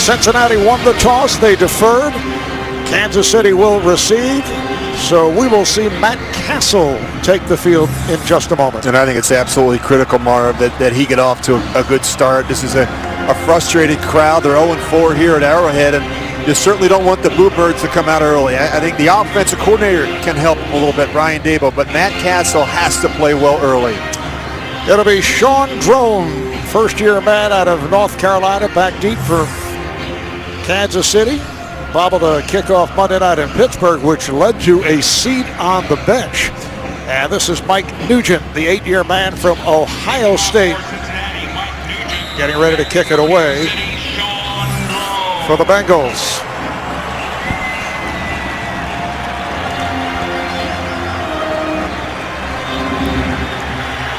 Cincinnati won the toss. They deferred. Kansas City will receive. So we will see Matt Castle take the field in just a moment. And I think it's absolutely critical, Marv, that he get off to a good start. This is a frustrated crowd. They're 0-4 here at Arrowhead, and you certainly don't want the Bluebirds to come out early. I think the offensive coordinator can help a little bit, Brian Dable, but Matt Castle has to play well early. It'll be Sean Drone, first-year man out of North Carolina, back deep for Kansas City. Bobbled a kickoff Monday night in Pittsburgh, which led to a seat on the bench. And this is Mike Nugent, the 8-year man from Ohio State, getting ready to kick it away for the Bengals.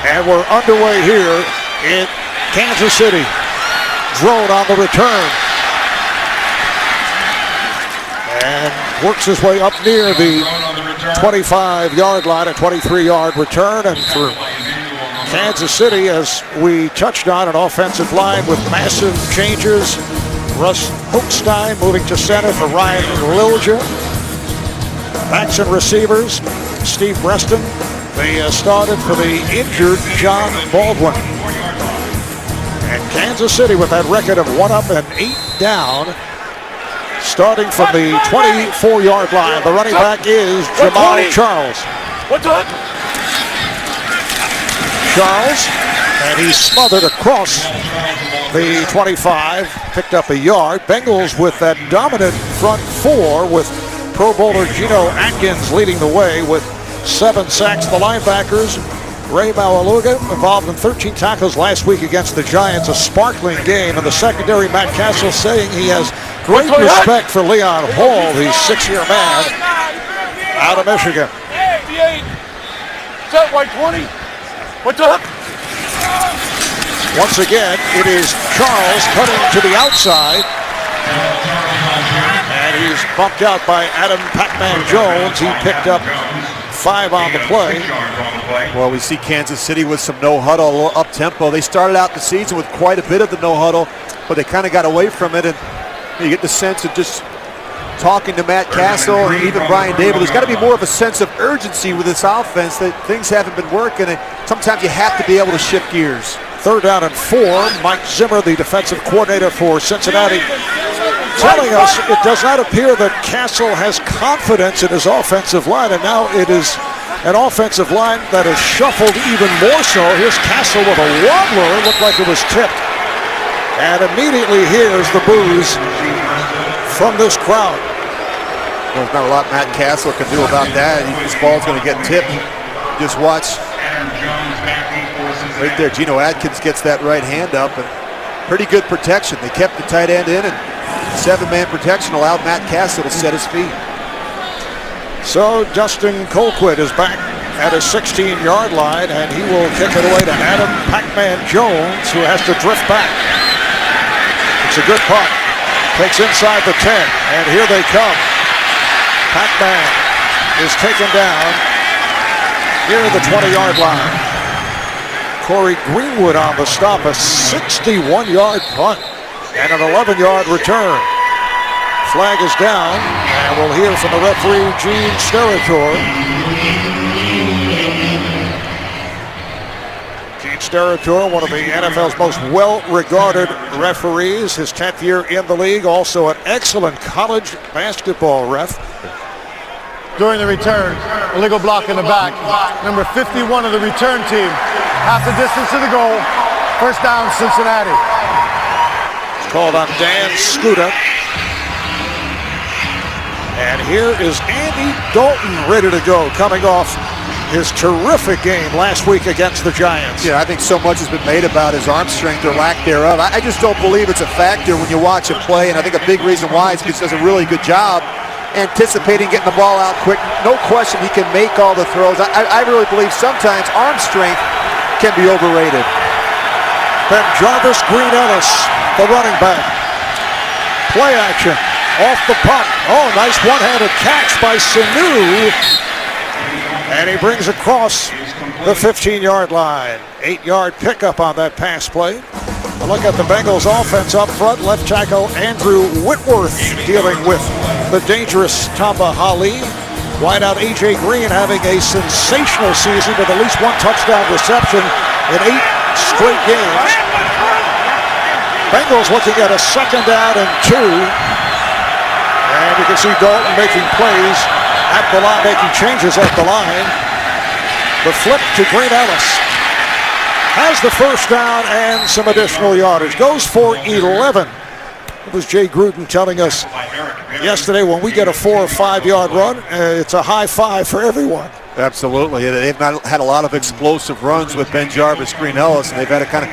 And we're underway here in Kansas City. Drone on the return. And works his way up near the 25-yard line, a 23-yard return. And for Kansas City, as we touched on, an offensive line with massive changes. Russ Hochstein moving to center for Ryan Lilja. Backs and receivers, Steve Breston. They started for the injured John Baldwin. And Kansas City with that record of 1 up and 8 down. Starting from the 24-yard line, the running back is Jamal Charles. Charles, and he's smothered across the 25, picked up a yard. Bengals with that dominant front four with Pro Bowler Geno Atkins leading the way with 7 sacks. The linebackers, Ray Maualuga, involved in 13 tackles last week against the Giants, a sparkling game. And the secondary, Matt Castle, saying he has great respect for Leon Hall, the 6-year man out of Michigan. Set white 20. What's up? Once again, it is Charles cutting to the outside. And he's bumped out by Adam Pac-Man Jones. He picked up 5 on the play. Well, we see Kansas City with some no-huddle, up-tempo. They started out the season with quite a bit of the no-huddle, but they kind of got away from it. And you get the sense of just talking to Matt Castle and even Brian Dable. There's got to be more of a sense of urgency with this offense that things haven't been working. And sometimes you have to be able to shift gears. 3rd down and 4. Mike Zimmer, the defensive coordinator for Cincinnati, telling us it does not appear that Castle has confidence in his offensive line, and now it is an offensive line that is shuffled even more so. Here's Castle with a wobbler. It looked like it was tipped. And immediately here's the boos from this crowd. Well, there's not a lot Matt Castle can do about that. This ball's going to get tipped. Just watch. Right there, Geno Atkins gets that right hand up, and pretty good protection. They kept the tight end in, and 7-man protection allowed Matt Castle to set his feet. So Dustin Colquitt is back at his 16-yard line, and he will kick it away to Adam Pac-Man Jones, who has to drift back. It's a good punt. Takes inside the 10, and here they come. Pac-Man is taken down near the 20-yard line. Corey Greenwood on the stop, a 61-yard punt and an 11-yard return. Flag is down, and we'll hear from the referee, Gene Steratore. Gene Steratore, one of the NFL's most well-regarded referees, his 10th year in the league, also an excellent college basketball ref. During the return, illegal block in the back. Number 51 of the return team. Half the distance to the goal. First down, Cincinnati. It's called on Dan Skuta. And here is Andy Dalton ready to go, coming off his terrific game last week against the Giants. Yeah, I think so much has been made about his arm strength or lack thereof. I just don't believe it's a factor when you watch him play, and I think a big reason why is because he does a really good job anticipating getting the ball out quick. No question he can make all the throws. I really believe sometimes arm strength can be overrated. Then Jarvis Green Ellis, the running back. Play action off the punt. Oh, nice one-handed catch by Sanu. And he brings across the 15-yard line. 8-yard pickup on that pass play. A look at the Bengals offense up front. Left tackle Andrew Whitworth dealing with the dangerous Tamba Hali. Wideout A.J. Green having a sensational season with at least one touchdown reception in 8 straight games. Bengals looking at a 2nd down and 2. And you can see Dalton making plays at the line, making changes at the line. The flip to Green Ellis. Has the 1st down and some additional yardage. Goes for 11. It was Jay Gruden telling us yesterday, when we get a 4 or 5 yard run, it's a high five for everyone. Absolutely. They've not had a lot of explosive runs with Ben Jarvis, Green Ellis, and they've had to kind of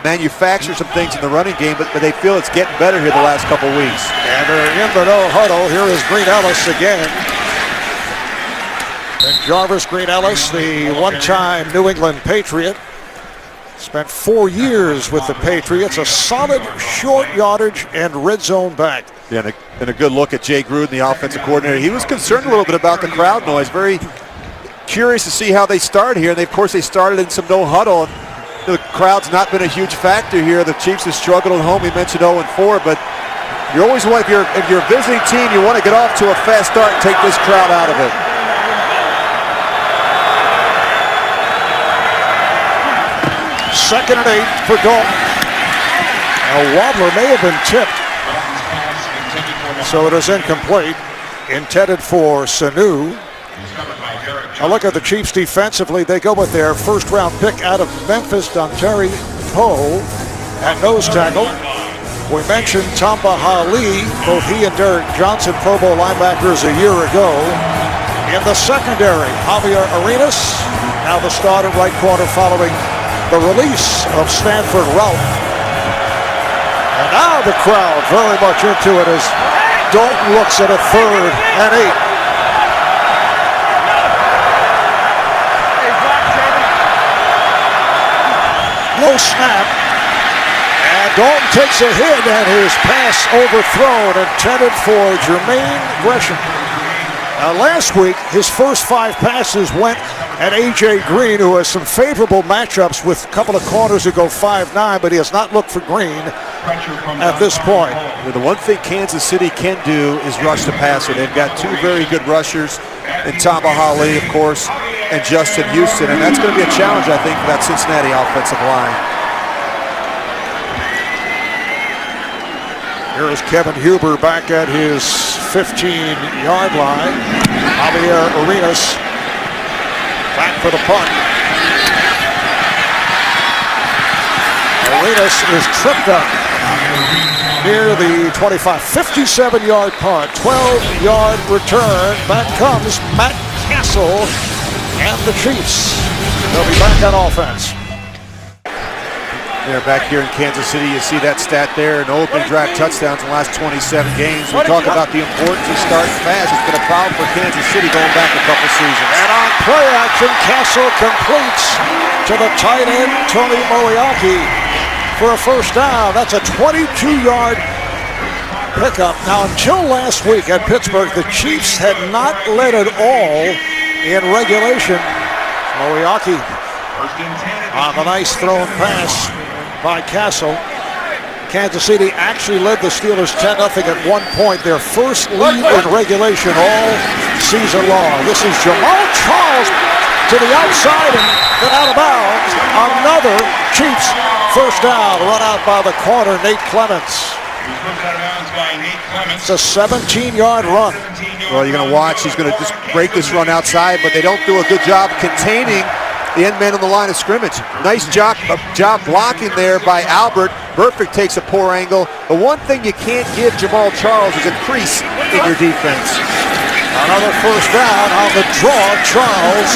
manufacture some things in the running game, but they feel it's getting better here the last couple weeks. And they're in the no huddle. Here is Green Ellis again. Ben Jarvis, Green Ellis, the one-time New England Patriot. Spent 4 years with the Patriots, a solid short yardage and red zone back. Yeah, and a good look at Jay Gruden, the offensive coordinator. He was concerned a little bit about the crowd noise. Very curious to see how they start here. And of course, they started in some no huddle. The crowd's not been a huge factor here. The Chiefs have struggled at home. We mentioned 0-4, but you always want, if you're a visiting team, you want to get off to a fast start and take this crowd out of it. 2nd and 8 for Dalton. A wobbler may have been tipped, so it is incomplete. Intended for Sanu. A look at the Chiefs defensively. They go with their 1st round pick out of Memphis, Dontari Poe, at nose tackle. We mentioned Tamba Hali, both he and Derek Johnson, Pro Bowl linebackers a year ago. In the secondary, Javier Arenas, now the starter right corner following the release of Stanford Ralph. And now the crowd very much into it as Dalton looks at a 3rd and 8. Low snap. And Dalton takes a hit and his pass overthrown, intended for Jermaine Gresham. Last week, his first 5 passes went at A.J. Green, who has some favorable matchups with a couple of corners who go 5'9", but he has not looked for Green at this point. The one thing Kansas City can do is rush the passer. They've got 2 very good rushers, in Tamba Hali, of course, and Justin Houston, and that's going to be a challenge, I think, for that Cincinnati offensive line. Here is Kevin Huber back at his 15-yard line. Javier Arenas back for the punt. Arenas is tripped up near the 25. 57-yard punt, 12-yard return. Back comes Matt Castle and the Chiefs. They'll be back on offense. They're back here in Kansas City. You see that stat there, no opening drive touchdowns in the last 27 games. We talk about the importance of starting fast. It's been a problem for Kansas City going back a couple seasons. And on play action, Castle completes to the tight end, Tony Moriarty, for a 1st down. That's a 22-yard pickup. Now, until last week at Pittsburgh, the Chiefs had not led at all in regulation. Moriarty on the nice thrown pass by Castle. Kansas City actually led the Steelers 10-0 at one point, their first lead in regulation all season long. This is Jamal Charles to the outside and then out of bounds. Another Chiefs 1st down, run out by the corner, Nate Clements. It's a 17-yard run. Well, you're going to watch. He's going to just break this run outside, but they don't do a good job containing the end man on the line of scrimmage. Nice job blocking there by Albert. Burfict takes a poor angle. The one thing you can't give Jamal Charles is a crease in your defense. Another 1st down on the draw. Charles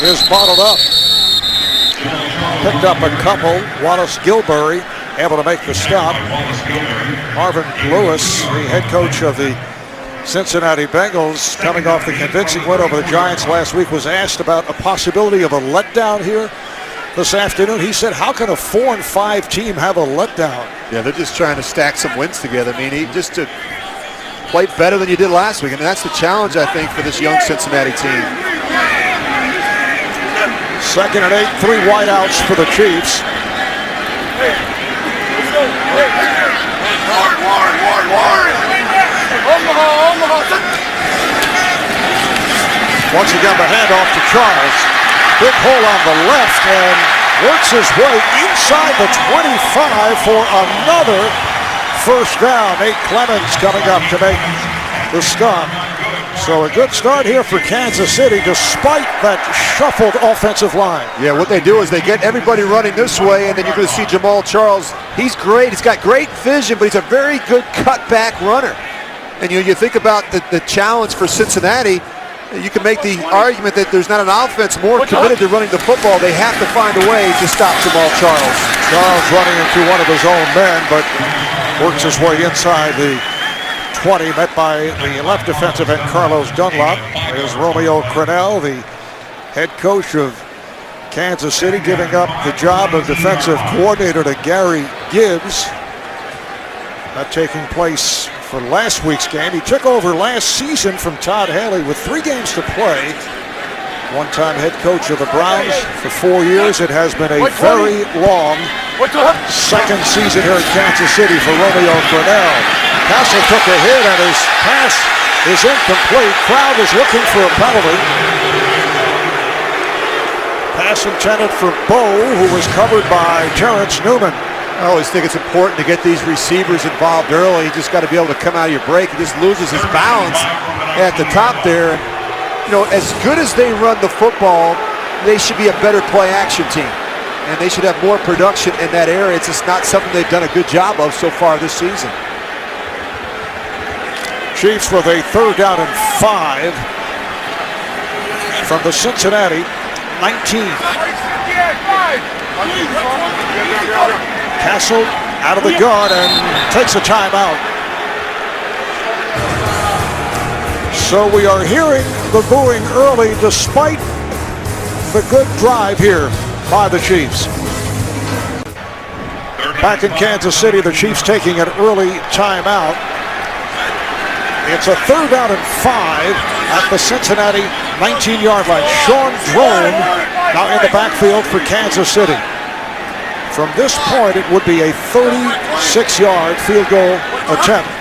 is bottled up. Picked up a couple. Wallace Gilbury able to make the stop. Marvin Lewis, the head coach of the Cincinnati Bengals, coming off the convincing win over the Giants last week, was asked about a possibility of a letdown here this afternoon. He said, how can a 4-5 team have a letdown? Yeah, they're just trying to stack some wins together. I mean, just to play better than you did last week, and that's the challenge, I think, for this young Cincinnati team. 2nd and 8, 3 wideouts for the Chiefs. Once again, the handoff to Charles. Big hole on the left and works his way inside the 25 for another first down. Nate Clemens coming up to make the stop. So a good start here for Kansas City despite that shuffled offensive line. Yeah, what they do is they get everybody running this way, and then you're going to see Jamal Charles. He's great. He's got great vision, but he's a very good cutback runner. And you think about the challenge for Cincinnati. You can make the argument that there's not an offense more committed to running the football. They have to find a way to stop Jamal Charles. Charles running into one of his own men, but works his way inside the 20, met by the left defensive end, Carlos Dunlop. There's Romeo Crennel, the head coach of Kansas City, giving up the job of defensive coordinator to Gary Gibbs. That taking place for last week's game. He took over last season from Todd Haley with 3 games to play. One-time head coach of the Browns for 4 years. It has been a very long second season here at Kansas City for Romeo Crennel. Castle took a hit and his pass is incomplete. Crowd is looking for a penalty. Pass intended for Bowe, who was covered by Terrence Newman. I always think it's important to get these receivers involved early. You just got to be able to come out of your break. He just loses his balance at the top there. You know, as good as they run the football, they should be a better play-action team. And they should have more production in that area. It's just not something they've done a good job of so far this season. Chiefs with a 3rd down and 5 from the Cincinnati 19. Castle out of the gun and takes a timeout. So we are hearing the booing early despite the good drive here by the Chiefs. Back in Kansas City, the Chiefs taking an early timeout. It's a 3rd down and 5 at the Cincinnati 19-yard line. Sean Drone now in the backfield for Kansas City. From this point, it would be a 36-yard field goal attempt.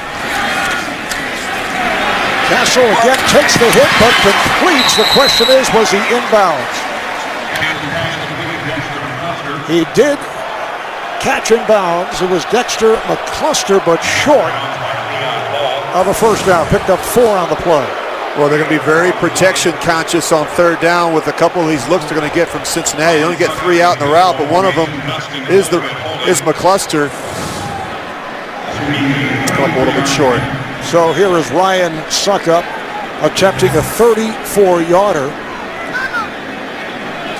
Castle again takes the hit, but completes. The question is, was he inbounds? He did catch inbounds. It was Dexter McCluster, but short of a first down. Picked up 4 on the play. Well, they're going to be very protection conscious on 3rd down with a couple of these looks they're going to get from Cincinnati. They only get 3 out in the route, but one of them is McCluster. It's come up a little bit short. So here is Ryan Suckup attempting a 34-yarder.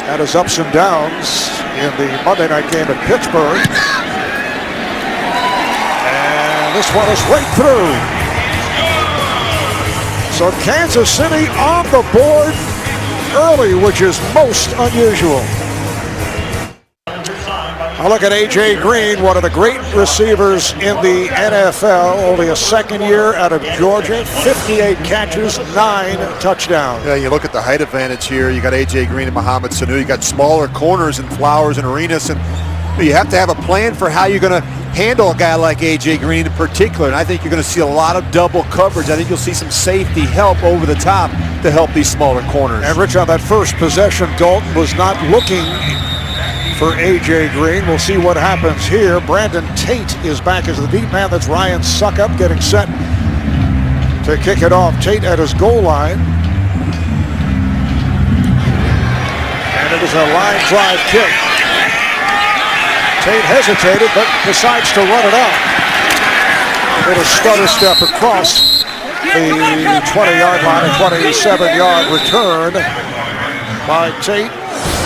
Had his ups and downs in the Monday night game at Pittsburgh. And this one is right through. So Kansas City on the board early, which is most unusual. I look at A.J. Green, one of the great receivers in the NFL, only a 2nd year out of Georgia, 58 catches, 9 touchdowns. Yeah, you look at the height advantage here. You got A.J. Green and Mohamed Sanu. You got smaller corners and Flowers and Arenas, and you have to have a plan for how you're going to handle a guy like A.J. Green in particular, and I think you're going to see a lot of double coverage. I think you'll see some safety help over the top to help these smaller corners. And Rich, on that first possession, Dalton was not looking for A.J. Green. We'll see what happens here. Brandon Tate is back as the deep man. That's Ryan Suckup getting set to kick it off. Tate at his goal line. And it is a line drive kick. Tate hesitated, but decides to run it out. A little stutter step across the 20-yard line, a 27-yard return by Tate.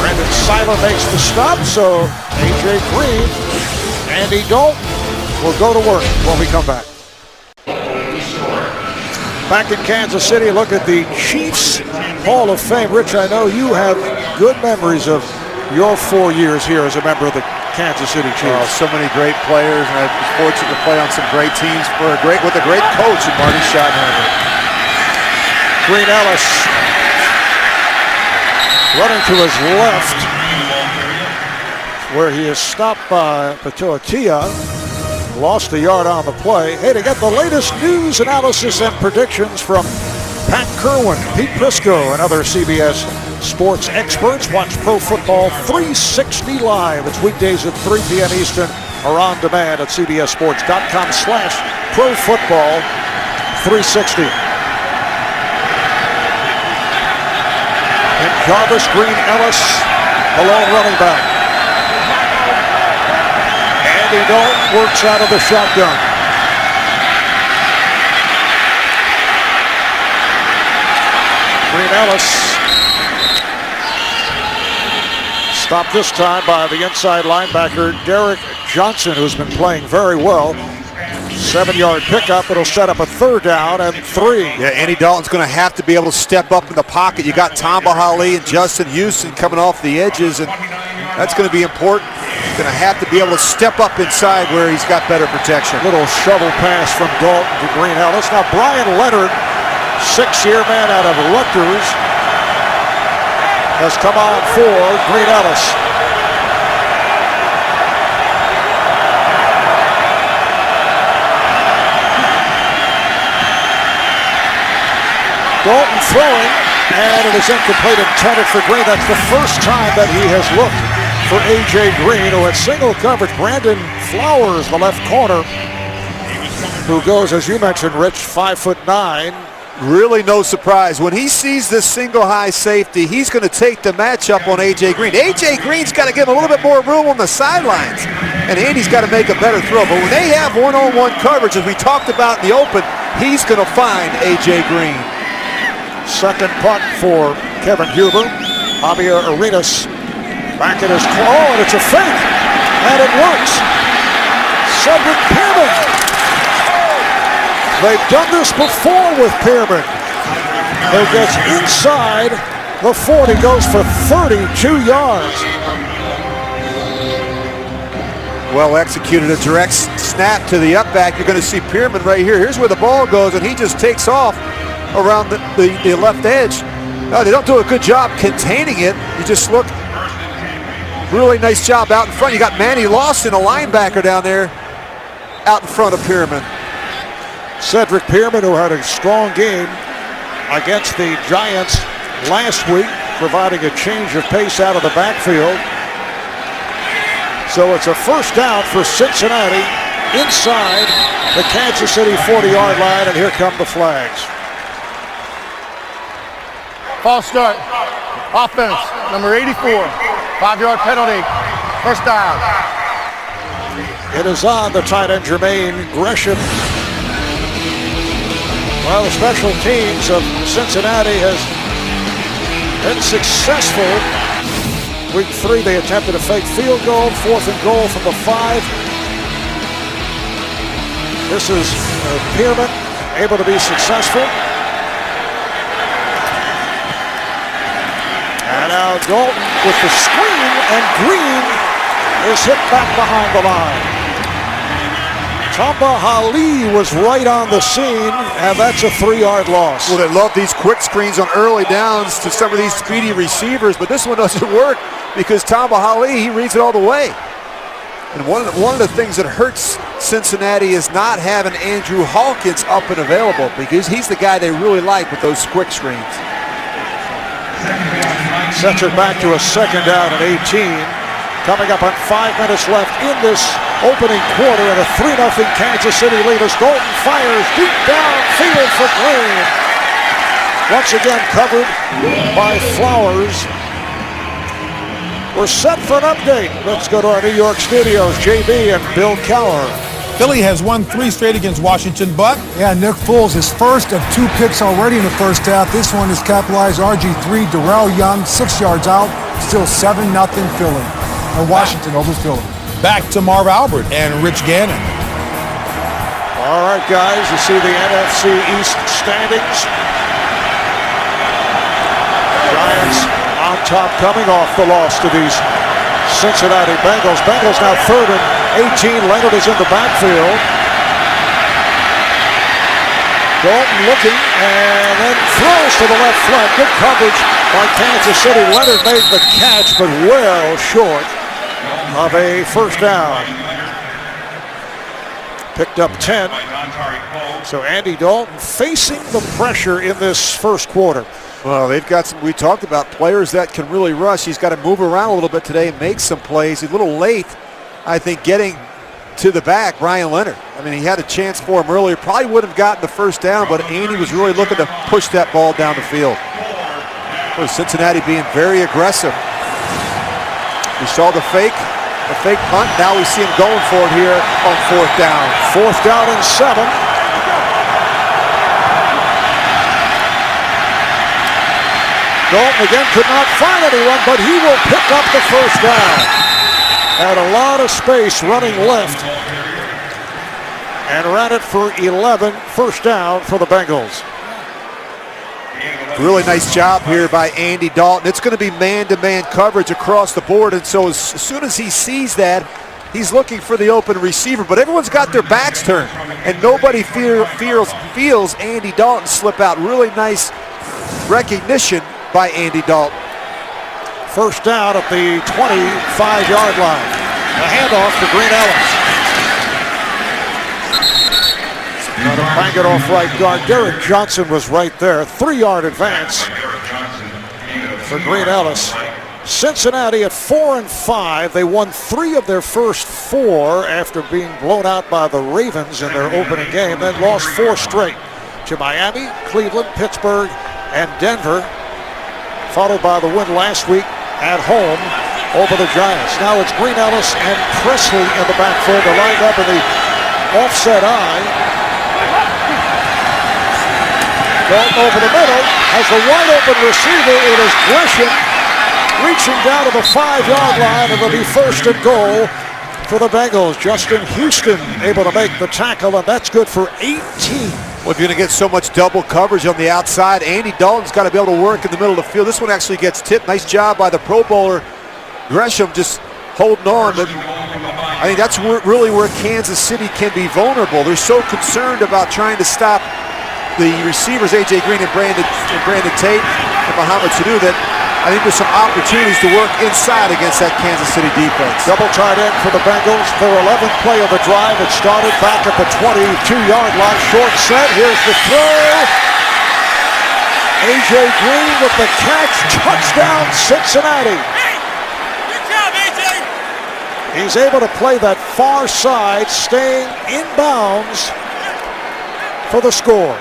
Brandon Seiler makes the stop, so A.J. Green, Andy Dalton will go to work when we come back. Back in Kansas City, look at the Chiefs Hall of Fame. Rich, I know you have good memories of your 4 years here as a member of the Kansas City Chiefs. So many great players, and I was fortunate to play on some great teams with a great coach in Marty Schottenheimer. Green Ellis running to his left, where he is stopped by Patoatia. lost a yard on the play. Hey, to get the latest news, analysis, and predictions from Pat Kerwin, Pete Prisco, and other CBS sports experts, watch Pro Football 360 live. It's weekdays at 3 p.m. Eastern or on demand at cbssports.com/ProFootball360. And Jarvis Green Ellis, the lone running back. Andy Dalton works out of the shotgun. Green Ellis stopped this time by the inside linebacker Derek Johnson, who's been playing very well. 7-yard pickup. It'll set up a 3rd down and 3. Yeah, Andy Dalton's going to have to be able to step up in the pocket. You got Tamba Hali and Justin Houston coming off the edges, and that's going to be important. He's going to have to be able to step up inside where he's got better protection. Little shovel pass from Dalton to Green Ellis. Now Brian Leonard, 6-year man out of Rutgers, has come on for Green Ellis. Dalton throwing, and it is incomplete, intended for Green. That's the first time that he has looked for A.J. Green, who had single coverage. Brandon Flowers, the left corner, who goes, as you mentioned, Rich, 5'9". Really no surprise. When he sees this single high safety, he's going to take the matchup on A.J. Green. A.J. Green's got to give him a little bit more room on the sidelines, and Andy's got to make a better throw. But when they have one-on-one coverage, as we talked about in the open, he's going to find A.J. Green. Second punt for Kevin Huber. Javier Arenas back in his claw, and it's a fake, and it works. Cedric Pearman. They've done this before with Pearman. He gets inside the 40, goes for 32 yards. Well executed, a direct snap to the up back. You're going to see Pearman right here. Here's where the ball goes, and he just takes off around the left edge. No, they don't do a good job containing it. You just look, really nice job out in front. You got Manny Lawson, a linebacker down there, out in front of Pearman. Cedric Pearman, who had a strong game against the Giants last week, providing a change of pace out of the backfield. So it's a 1st down for Cincinnati inside the Kansas City 40-yard line, and here come the flags. False start. Offense, number 84. 5-yard penalty. 1st down. It is on the tight end, Jermaine Gresham. Well, the special teams of Cincinnati has been successful. Week 3, they attempted a fake field goal, 4th and goal from the 5. This is Pearman able to be successful. And now Dalton with the screen, and Green is hit back behind the line. Tamba Hali was right on the scene, and that's a 3-yard loss. Well, they love these quick screens on early downs to some of these speedy receivers, but this one doesn't work because Tamba Hali, he reads it all the way. And one of the things that hurts Cincinnati is not having Andrew Hawkins up and available, because he's the guy they really like with those quick screens. Sets it back to a 2nd down and 18. Coming up on 5 minutes left in this opening quarter, and a 3-0 Kansas City lead as Dalton fires deep downfield for Green. Once again covered by Flowers. We're set for an update. Let's go to our New York studios. JB and Bill Cowher. Philly has won 3 straight against Washington, but yeah, Nick Foles, his first of 2 picks already in the first half. This one is capitalized. RG3, Darrell Young, 6 yards out. Still 7-0 Philly. Or Washington over Philly. Back to Marv Albert and Rich Gannon. All right, guys, you see the NFC East standings. Giants on top, coming off the loss to these Cincinnati Bengals. Bengals now 3rd and 18. Leonard is in the backfield. Dalton looking, and then throws to the left flank. Good coverage by Kansas City. Leonard made the catch, but well short of a 1st down. picked up 10. So Andy Dalton facing the pressure in this first quarter. Well, they've got some, we talked about players that can really rush. He's got to move around a little bit today and make some plays. He's a little late, I think, getting to the back, Brian Leonard. I mean, he had a chance for him earlier. Probably would have gotten the first down, but Andy was really looking to push that ball down the field. Well, Cincinnati being very aggressive. We saw the fake punt. Now we see him going for it here on fourth down. Fourth down and 7. Dalton again could not find anyone, but he will pick up the first down. Had a lot of space running left and ran it for 11. First down for the Bengals. Really nice job here by Andy Dalton. It's going to be man-to-man coverage across the board, and so as soon as he sees that, he's looking for the open receiver, but everyone's got their backs turned, and nobody feels Andy Dalton slip out. Really nice recognition by Andy Dalton. First down at the 25-yard line. A handoff to Green Ellis. Trying to bang it off right guard. Derek Johnson was right there. 3-yard advance for Green Ellis. Cincinnati at 4-5. They won 3 of their first 4 after being blown out by the Ravens in their opening game, then lost 4 straight to Miami, Cleveland, Pittsburgh, and Denver, followed by the win last week at home over the Giants. Now it's Green Ellis and Presley in the backfield. They're lined up in the offset eye. Dalton over the middle has the wide open receiver. It is Gresham reaching down to the 5-yard line. It'll be first and goal for the Bengals. Justin Houston able to make the tackle, and that's good for 18. Well, if you're going to get so much double coverage on the outside, Andy Dalton's got to be able to work in the middle of the field. This one actually gets tipped. Nice job by the Pro Bowler Gresham, just holding on. But I think that's really where Kansas City can be vulnerable. They're so concerned about trying to stop the receivers, A.J. Green and Brandon Tate and Mohamed Sanu, that I think there's some opportunities to work inside against that Kansas City defense. Double tight end for the Bengals. Their 11th play of the drive. It started back at the 22-yard line. Short set. Here's the throw. A.J. Green with the catch. Touchdown, Cincinnati. Good job, A.J. He's able to play that far side, staying in bounds for the score.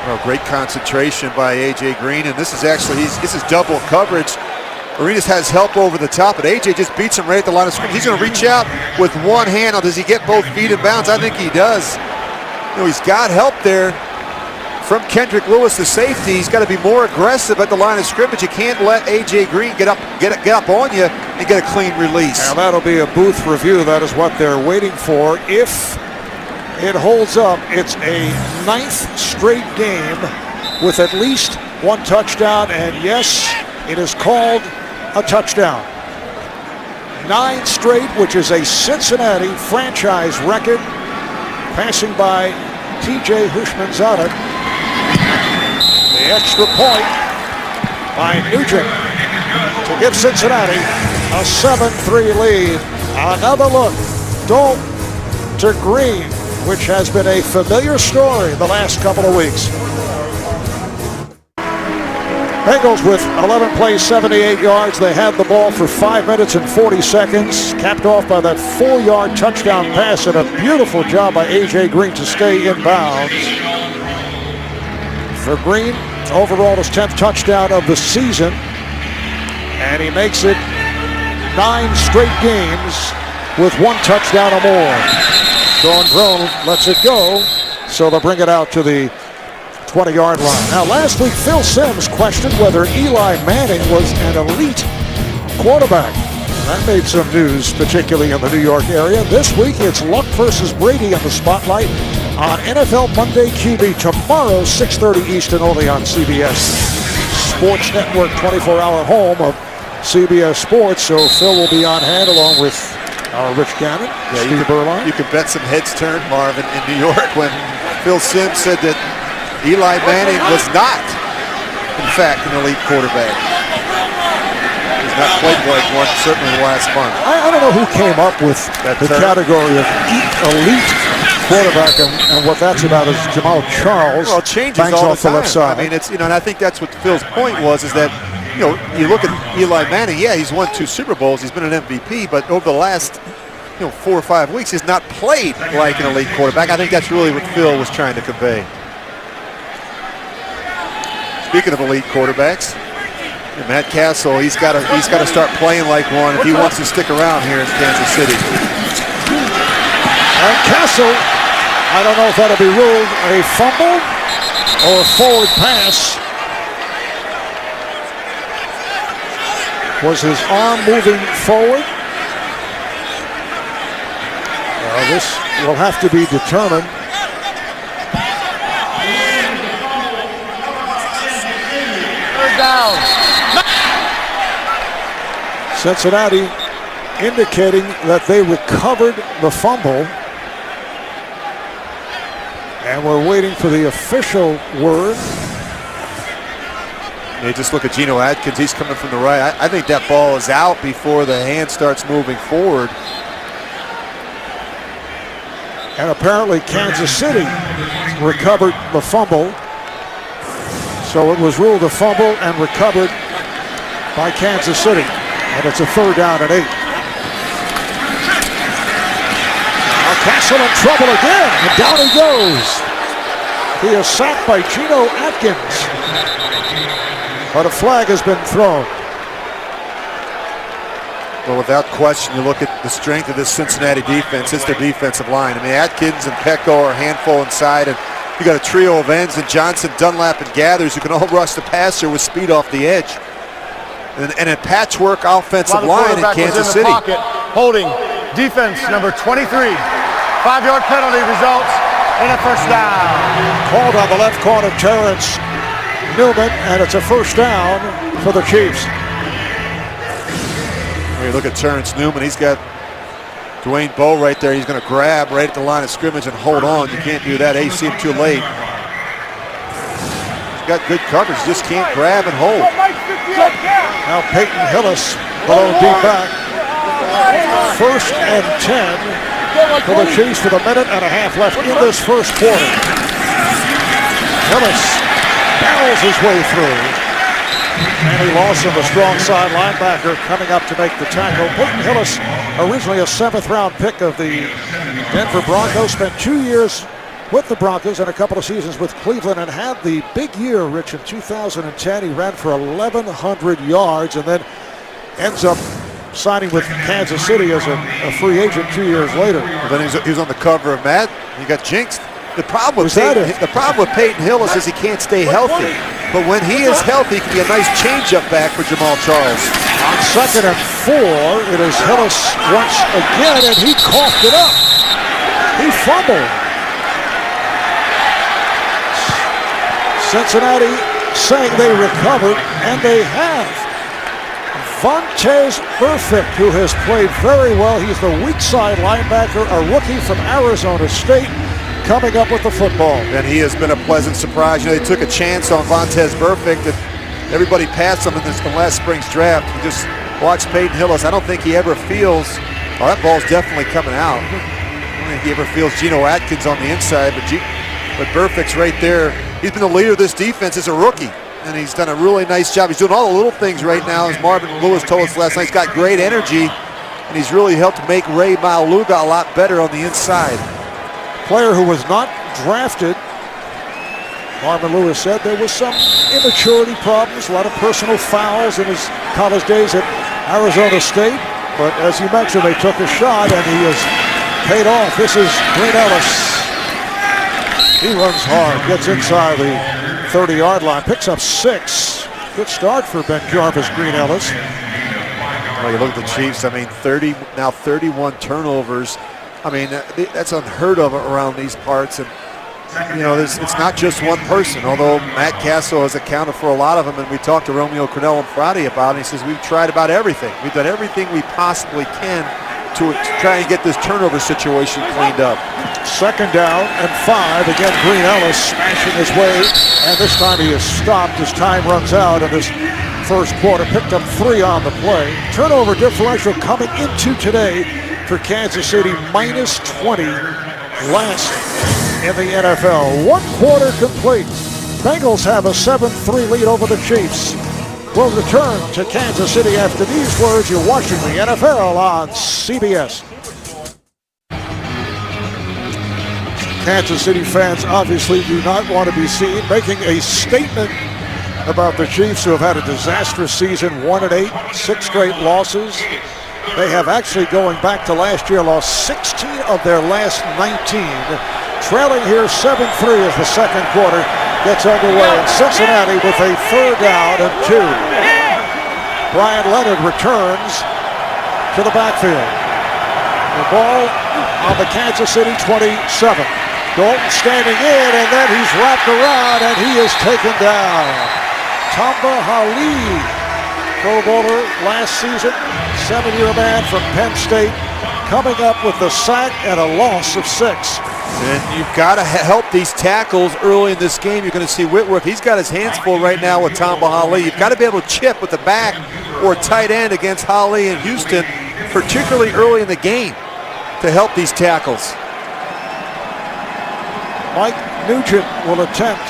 Well, great concentration by A.J. Green, and this is actually, this is double coverage. Arenas has help over the top, but A.J. just beats him right at the line of scrimmage. He's going to reach out with one hand. Now, does he get both feet in bounds? I think he does. You know, he's got help there from Kendrick Lewis, the safety. He's got to be more aggressive at the line of scrimmage. You can't let A.J. Green get up on you and get a clean release. Now, that'll be a booth review. That is what they're waiting for. If it holds up, it's a 9th straight game with at least 1 touchdown, and yes, it is called a touchdown. 9 straight, which is a Cincinnati franchise record, passing by T.J. Hushmanzada. The extra point by Nugent to give Cincinnati a 7-3 lead. Another look, Dalton to Green, which has been a familiar story the last couple of weeks. Bengals with 11 plays, 78 yards. They had the ball for 5 minutes and 40 seconds, capped off by that 4-yard touchdown pass and a beautiful job by A.J. Green to stay in bounds. For Green, overall his 10th touchdown of the season, and he makes it 9 straight games with 1 touchdown or more. Sean Drone lets it go, so they'll bring it out to the 20-yard line. Now, last week, Phil Simms questioned whether Eli Manning was an elite quarterback. That made some news, particularly in the New York area. This week, it's Luck versus Brady in the spotlight on NFL Monday QB tomorrow, 6:30 Eastern, only on CBS Sports Network, 24-hour home of CBS Sports. So Phil will be on hand along with Rich Gannon, Steve Berline. You could bet some heads turned, Marvin, in New York when Phil Simms said that Eli Manning was not, in fact, an elite quarterback. He's not played like one, certainly the last month. I don't know who came up with the category of elite quarterback, and what that's about is Jamal Charles. Well, it changes bangs all off the the left time. side. I mean, it's, and I think that's what Phil's point was, is that, you look at Eli Manning. Yeah, he's won 2 Super Bowls. He's been an MVP, but over the last 4 or 5 weeks, he's not played like an elite quarterback. I think that's really what Phil was trying to convey. Speaking of elite quarterbacks, Matt Castle, he's got to start playing like one if he wants to stick around here in Kansas City. And Castle, I don't know if that'll be ruled a fumble or a forward pass. Was his arm moving forward? This will have to be determined. Third down. Cincinnati indicating that they recovered the fumble. And we're waiting for the official word. You just look at Geno Atkins. He's coming from the right. I think that ball is out before the hand starts moving forward. And apparently Kansas City recovered the fumble. So it was ruled a fumble and recovered by Kansas City. And it's a 3rd down and 8. Now Castle in trouble again. And down he goes. He is sacked by Geno Atkins. But a flag has been thrown. Well, without question, you look at the strength of this Cincinnati defense. It's their defensive line. I mean, Atkins and Pecco are a handful inside, and you got a trio of ends, and Johnson, Dunlap, and Gathers who can all rush the passer with speed off the edge. And a patchwork offensive line in Kansas City. Pocket, holding defense number 23. 5-yard penalty results in a first down. Called on the left corner, Terrence Newman, and it's a first down for the Chiefs. You look at Terrence Newman. He's got Dwayne Bowe right there. He's going to grab right at the line of scrimmage and hold on. You can't do that. You see him too late. He's got good coverage. Just can't grab and hold. Now Peyton Hillis below deep back. 1st and 10 for the Chiefs with a minute and a half left in this first quarter. Hillis barrels his way through. And he lost him, a strong side linebacker coming up to make the tackle. Peyton Hillis, originally a 7th-round pick of the Denver Broncos, spent 2 years with the Broncos and a couple of seasons with Cleveland, and had the big year, Rich, in 2010. He ran for 1,100 yards and then ends up signing with Kansas City as a free agent 2 years later. Well, then he was on the cover of Madden. He got jinxed. The problem with Peyton Hillis is he can't stay healthy. But when he is healthy, he can be a nice change-up back for Jamal Charles. On 2nd and 4, it is Hillis once again, and he coughed it up. He fumbled. Cincinnati saying they recovered, and they have. Vontaze Burfict, who has played very well. He's the weak side linebacker, a rookie from Arizona State, coming up with the football. And he has been a pleasant surprise. They took a chance on Vontaze Burfict, and everybody passed him in last spring's draft. You just watch Peyton Hillis. I don't think he ever feels, that ball's definitely coming out. I don't think he ever feels Geno Atkins on the inside, but Burfict's right there. He's been the leader of this defense as a rookie, and he's done a really nice job. He's doing all the little things right now, as Marvin Lewis told us last night. He's got great energy, and he's really helped make Ray Maluga a lot better on the inside. Player who was not drafted. Marvin Lewis said there was some immaturity problems, a lot of personal fouls in his college days at Arizona State. But as you mentioned, they took a shot, and he has paid off. This is Green Ellis. He runs hard, gets inside the 30-yard line, picks up 6. Good start for Ben Jarvis, Green Ellis. Well, you look at the Chiefs, 31 turnovers. That's unheard of around these parts. And, it's not just one person, although Matt Castle has accounted for a lot of them. And we talked to Romeo Crennel on Friday about it. He says, we've tried about everything. We've done everything we possibly can to try and get this turnover situation cleaned up. 2nd down and 5. Again, Green Ellis smashing his way. And this time he is stopped as time runs out in this first quarter. Picked up 3 on the play. Turnover differential coming into today for Kansas City, -20. last in the NFL. 1 quarter complete. Bengals have a 7-3 lead over the Chiefs. We'll return to Kansas City after these words. You're watching the NFL on CBS. Kansas City fans obviously do not want to be seen making a statement about the Chiefs, who have had a disastrous season, 1-8, 6 straight losses. They have actually, going back to last year, lost 16 of their last 19. Trailing here 7-3 as the second quarter gets underway in Cincinnati with a 3rd down and 2. Brian Leonard returns to the backfield. The ball on the Kansas City 27. Dalton standing in, and then he's wrapped around, and he is taken down. Tamba Hali, Pro Bowler last season, 7-year man from Penn State, coming up with the sack and a loss of 6. And you've got to help these tackles early in this game. You're going to see Whitworth. He's got his hands full right now with Tamba Hali. You've got to be able to chip with the back or tight end against Hali and Houston, particularly early in the game, to help these tackles. Mike Nugent will attempt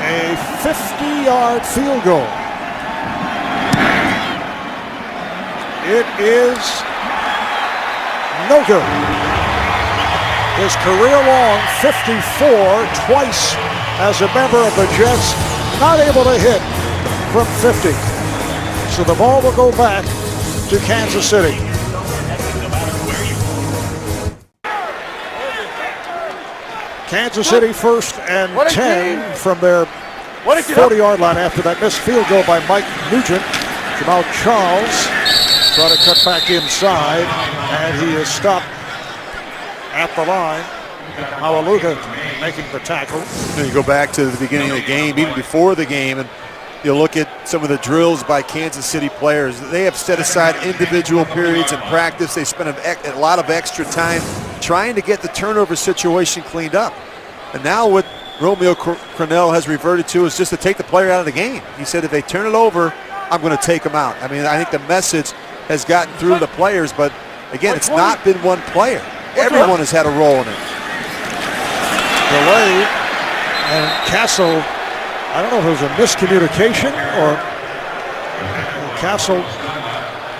a 50-yard field goal. It is no good. His career-long 54 twice as a member of the Jets, not able to hit from 50. So the ball will go back to Kansas City. Kansas City 1st and 10 from their 40-yard line after that missed field goal by Mike Nugent. Jamal Charles trying to cut back inside, and he is stopped at the line. Hawaluga making the tackle. You go back to the beginning of the game, even before the game, and you look at some of the drills by Kansas City players. They have set aside individual periods in practice. They spent a lot of extra time trying to get the turnover situation cleaned up. And now what Romeo Crennel has reverted to is just to take the player out of the game. He said, if they turn it over, I'm going to take them out. I mean, I think the message has gotten through to the players, but again, it's not been one player. Everyone has had a role in it. Delay, and Castle, I don't know if it was a miscommunication or Castle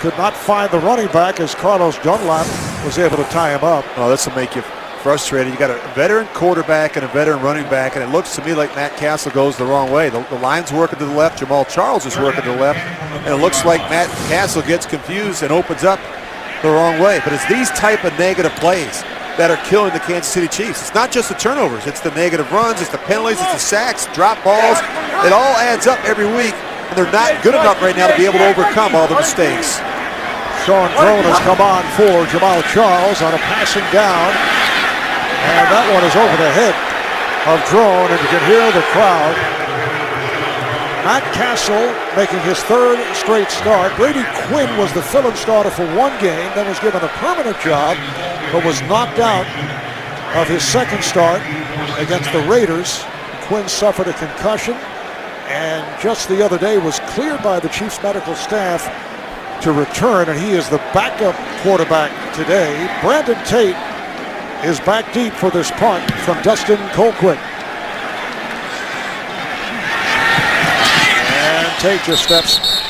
could not find the running back as Carlos Dunlap was able to tie him up. Oh, this will make you frustrated. You got a veteran quarterback and a veteran running back, and it looks to me like Matt Castle goes the wrong way. The line's working to the left, Jamal Charles is working to the left, and it looks like Matt Castle gets confused and opens up the wrong way. But it's these type of negative plays that are killing the Kansas City Chiefs. It's not just the turnovers, it's the negative runs, it's the penalties, it's the sacks, drop balls. It all adds up every week, and they're not good enough right now to be able to overcome all the mistakes. Sean Drone has come on for Jamal Charles on a passing down, and that one is over the head of Drone, and you can hear the crowd. Matt Castle making his 3rd straight start. Brady Quinn was the fill-in starter for 1 game, then was given a permanent job, but was knocked out of his 2nd start against the Raiders. Quinn suffered a concussion, and just the other day was cleared by the Chiefs medical staff to return, and he is the backup quarterback today. Brandon Tate is back deep for this punt from Dustin Colquitt. Tate just steps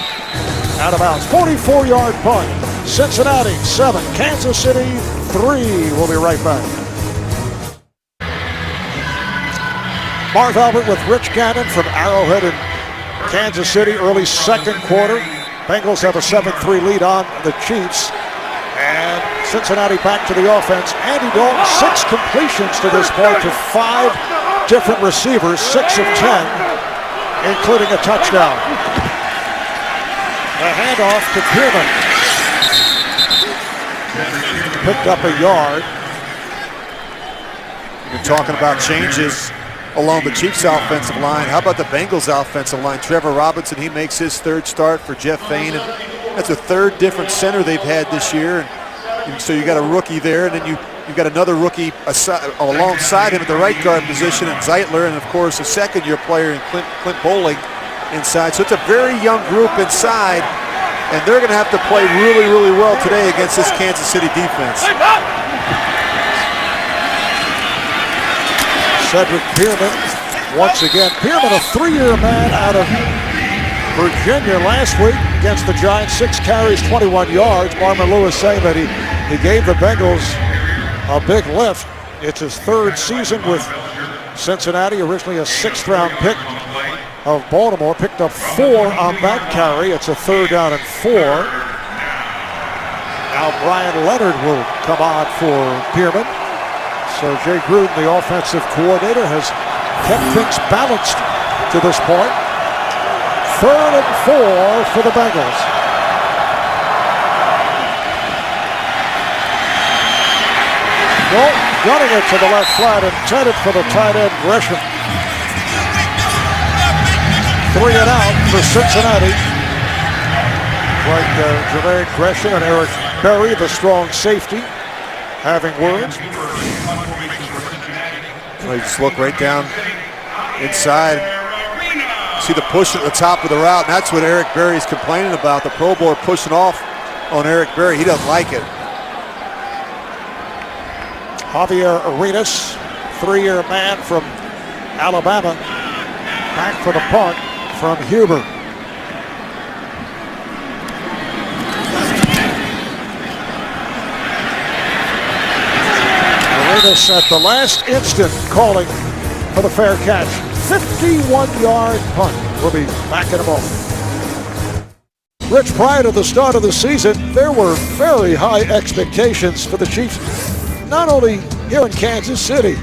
out of bounds. 44-yard punt. Cincinnati 7, Kansas City 3. We'll be right back. Marv Albert with Rich Gannon from Arrowhead in Kansas City. Early 2nd quarter. Bengals have a 7-3 lead on the Chiefs. And Cincinnati back to the offense. Andy Dalton, 6 completions to this point to 5 different receivers, 6 of 10. Including a touchdown. The handoff to Pierman. Picked up a yard. You're talking about changes along the Chiefs offensive line. How about the Bengals offensive line? Trevor Robinson, he makes his 3rd start for Jeff Fain. And that's a 3rd different center they've had this year. And so you got a rookie there, and then you've got another rookie alongside him at the right guard position, and Zeitler, and of course a 2nd-year player in Clint Bowling inside. So it's a very young group inside, And they're going to have to play really, really well today against this Kansas City defense. Cedric Pearman, once again. Pearman, a 3-year man out of Virginia last week against the Giants. 6 carries, 21 yards. Marvin Lewis saying that he gave the Bengals a big lift. It's his 3rd season with Cincinnati, originally a 6th-round pick of Baltimore. Picked up 4 on that carry. It's a 3rd down and 4. Now Brian Leonard will come on for Pearman. So Jay Gruden, the offensive coordinator, has kept things balanced to this point. 3rd and 4 for the Bengals. Well, running it to the left flat, intended for the tight end Gresham. 3 and out for Cincinnati. Like Jermaine Gresham and Eric Berry, the strong safety, having words. You just look right down inside. See the push at the top of the route, and that's what Eric Berry's complaining about. The Pro Bowler pushing off on Eric Berry. He doesn't like it. Javier Arenas, 3-year man from Alabama, back for the punt from Huber. Arenas at the last instant calling for the fair catch. 51-yard punt. We'll be back in a moment. Rich, prior to the start of the season, there were very high expectations for the Chiefs, not only here in Kansas City,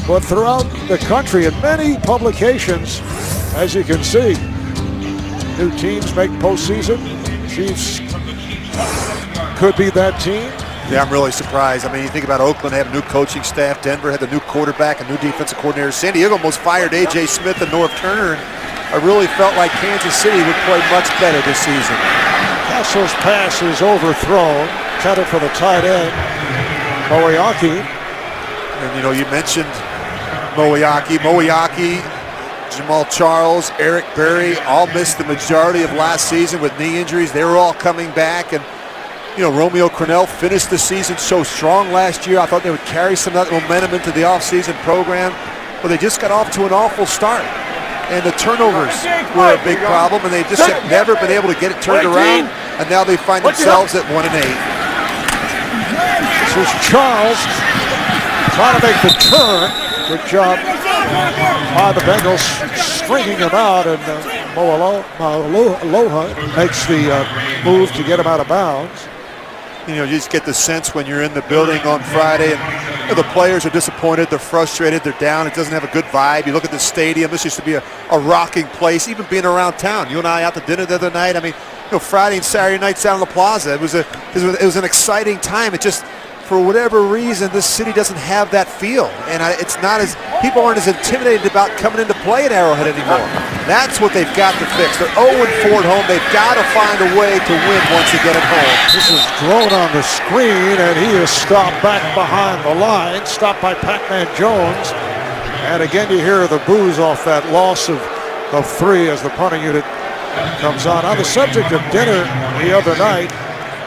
but throughout the country. In many publications, as you can see, new teams make postseason. Chiefs could be that team. Yeah, I'm really surprised. I mean, you think about Oakland had a new coaching staff. Denver had the new quarterback, a new defensive coordinator. San Diego almost fired A.J. Smith and North Turner. I really felt like Kansas City would play much better this season. Castle's pass is overthrown. Intended for the tight end, Moeaki. And, you know, you mentioned Moeaki, Jamal Charles, Eric Berry, all missed the majority of last season with knee injuries. They were all coming back. And, you know, Romeo Crennel finished the season so strong last year. I thought they would carry some of that momentum into the offseason program. But they just got off to an awful start. And the turnovers were a big problem, and they just have never been able to get it turned around. And now they find themselves at 1-8. This is Charles trying to make the turn. Good job by the Bengals stringing him out, and Aloha makes the move to get him out of bounds. You know, you just get the sense when you're in the building on Friday, and you know, the players are disappointed, they're frustrated, they're down. It doesn't have a good vibe. You look at the stadium, this used to be a rocking place, even being around town. You and I out to dinner the other night. I mean, you know, Friday and Saturday nights down in the plaza. It was an exciting time. It just, for whatever reason, this city doesn't have that feel, and it's not as, people aren't as intimidated about coming into play at Arrowhead anymore. That's what they've got to fix. They're 0-4 at home. They've got to find a way to win once they get at home. This is thrown on the screen, and he is stopped back behind the line, stopped by Pac-Man Jones. And again, you hear the boos off that loss of 3 as the punting unit comes on. On the subject of dinner the other night,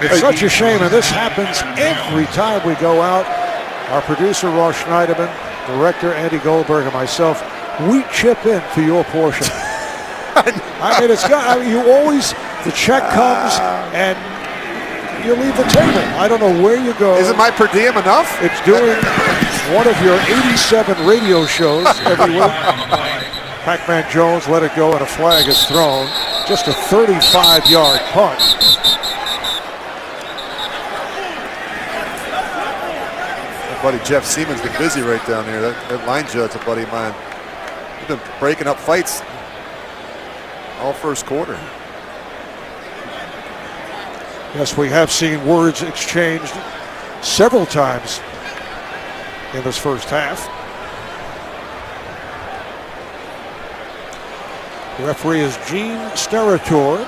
it's such a shame, and this happens every time we go out. Our producer, Ross Schneiderman, director, Andy Goldberg, and myself, we chip in for your portion. I mean, you always, the check comes, and you leave the table. I don't know where you go. Isn't my per diem enough? It's doing one of your 87 radio shows every week. Pac-Man Jones let it go, and a flag is thrown. Just a 35-yard punt. Buddy Jeff Siemens been busy right down there. That line judge, a buddy of mine. He's been breaking up fights all first quarter. Yes, we have seen words exchanged several times in this first half. The referee is Gene Sterator.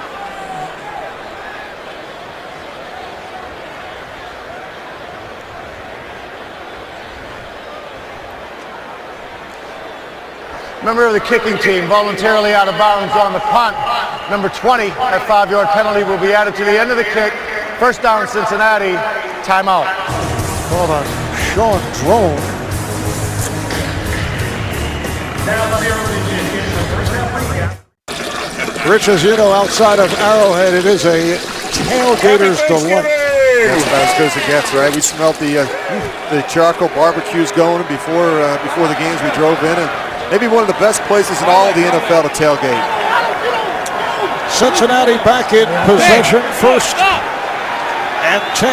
member of the kicking team, voluntarily out of bounds on the punt. Number 20, that 5-yard penalty will be added to the end of the kick. First down, Cincinnati. Timeout. Called on Sean Drone. Rich, as you know, outside of Arrowhead, it is a tailgater's delight. That's about as good as it gets, right? We smelled the charcoal barbecues going before the games we drove in, and maybe one of the best places in all of the NFL to tailgate. Cincinnati back in possession, first and 10.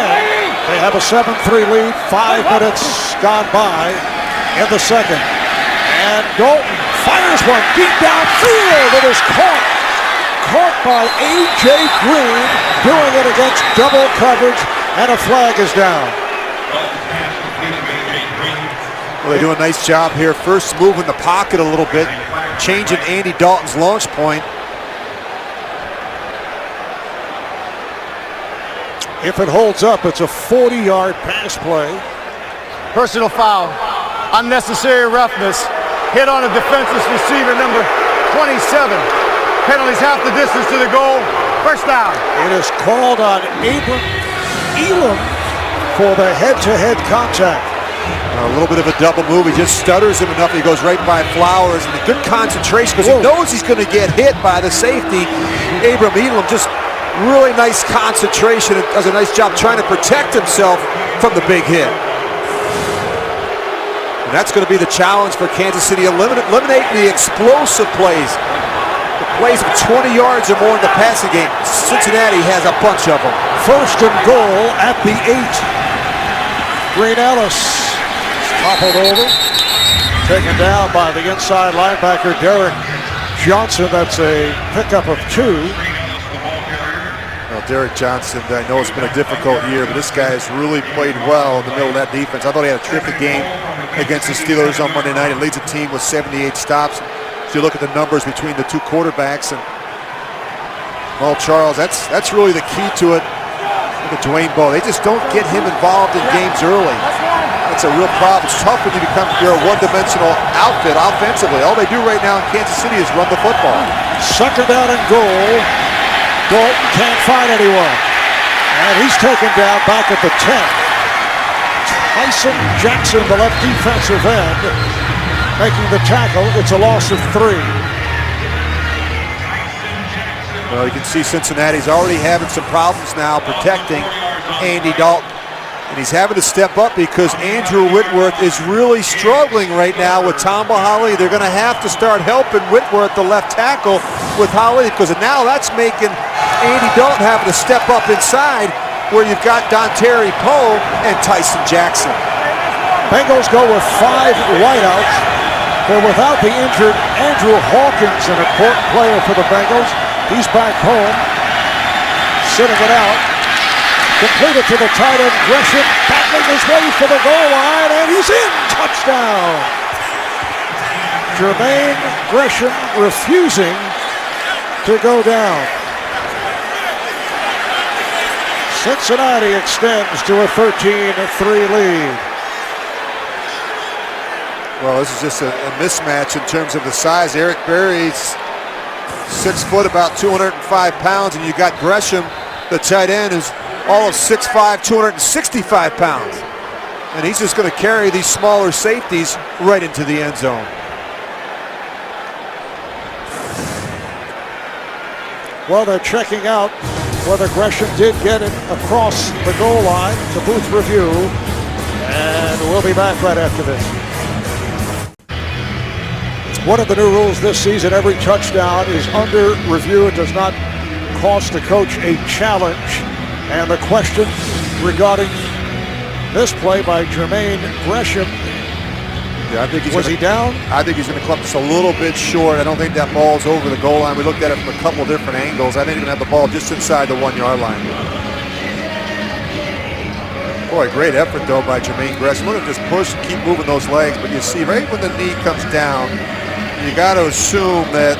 They have a 7-3 lead, 5 minutes gone by in the second. And Dalton fires one deep downfield. It is caught by A.J. Green, doing it against double coverage, and a flag is down. Well, they do a nice job here. First moving the pocket a little bit, changing Andy Dalton's launch point. If it holds up, it's a 40-yard pass play. Personal foul. Unnecessary roughness. Hit on a defenseless receiver, number 27. Penalties half the distance to the goal. First down. It is called on Elam for the head-to-head contact. A little bit of a double move. He just stutters him enough. He goes right by Flowers. And a good concentration because he knows he's going to get hit by the safety. Abram Elam, just really nice concentration and does a nice job trying to protect himself from the big hit. And that's going to be the challenge for Kansas City. Eliminate the explosive plays. The plays of 20 yards or more in the passing game. Cincinnati has a bunch of them. First and goal at the 8. Green Ellis toppled over. Taken down by the inside linebacker, Derek Johnson. That's a pickup of 2. Well, Derek Johnson, I know it's been a difficult year, but this guy has really played well in the middle of that defense. I thought he had a terrific game against the Steelers on Monday night. He leads the team with 78 stops. If you look at the numbers between the two quarterbacks, and well, Charles, that's really the key to it. Look at Dwayne Bowe. They just don't get him involved in games early. That's a real problem. It's tough when you're a one-dimensional outfit offensively. All they do right now in Kansas City is run the football. Second down and goal. Dalton can't find anyone. And he's taken down back at the 10. Tyson Jackson, the left defensive end, making the tackle. It's a loss of 3. Well, you can see Cincinnati's already having some problems now protecting Andy Dalton. And he's having to step up because Andrew Whitworth is really struggling right now with Tamba Hali. They're going to have to start helping Whitworth, the left tackle, with Hali, because now that's making Andy Dalton having to step up inside where you've got Dontari Poe and Tyson Jackson. Bengals go with 5 wideouts. They're without the injured Andrew Hawkins, an important player for the Bengals. He's back home, sitting it out. Completed to the tight end, Gresham battling his way for the goal line, and he's in. Touchdown. Jermaine Gresham refusing to go down. Cincinnati extends to a 13-3 lead. Well, this is just a mismatch in terms of the size. Eric Berry's 6 foot, about 205 pounds, and you got Gresham, the tight end, who's all of 6'5", 265 pounds. And he's just going to carry these smaller safeties right into the end zone. Well, they're checking out whether Gresham did get it across the goal line. The booth review. And we'll be back right after this. One of the new rules this season, every touchdown is under review. It does not cost the coach a challenge. And the question regarding this play by Jermaine Gresham, yeah, I think was he down? I think he's going to come just a little bit short. I don't think that ball's over the goal line. We looked at it from a couple different angles. I think he's going to have the ball just inside the 1-yard line. Boy, great effort, though, by Jermaine Gresham. Look at just push and keep moving those legs. But you see, right when the knee comes down, you got to assume that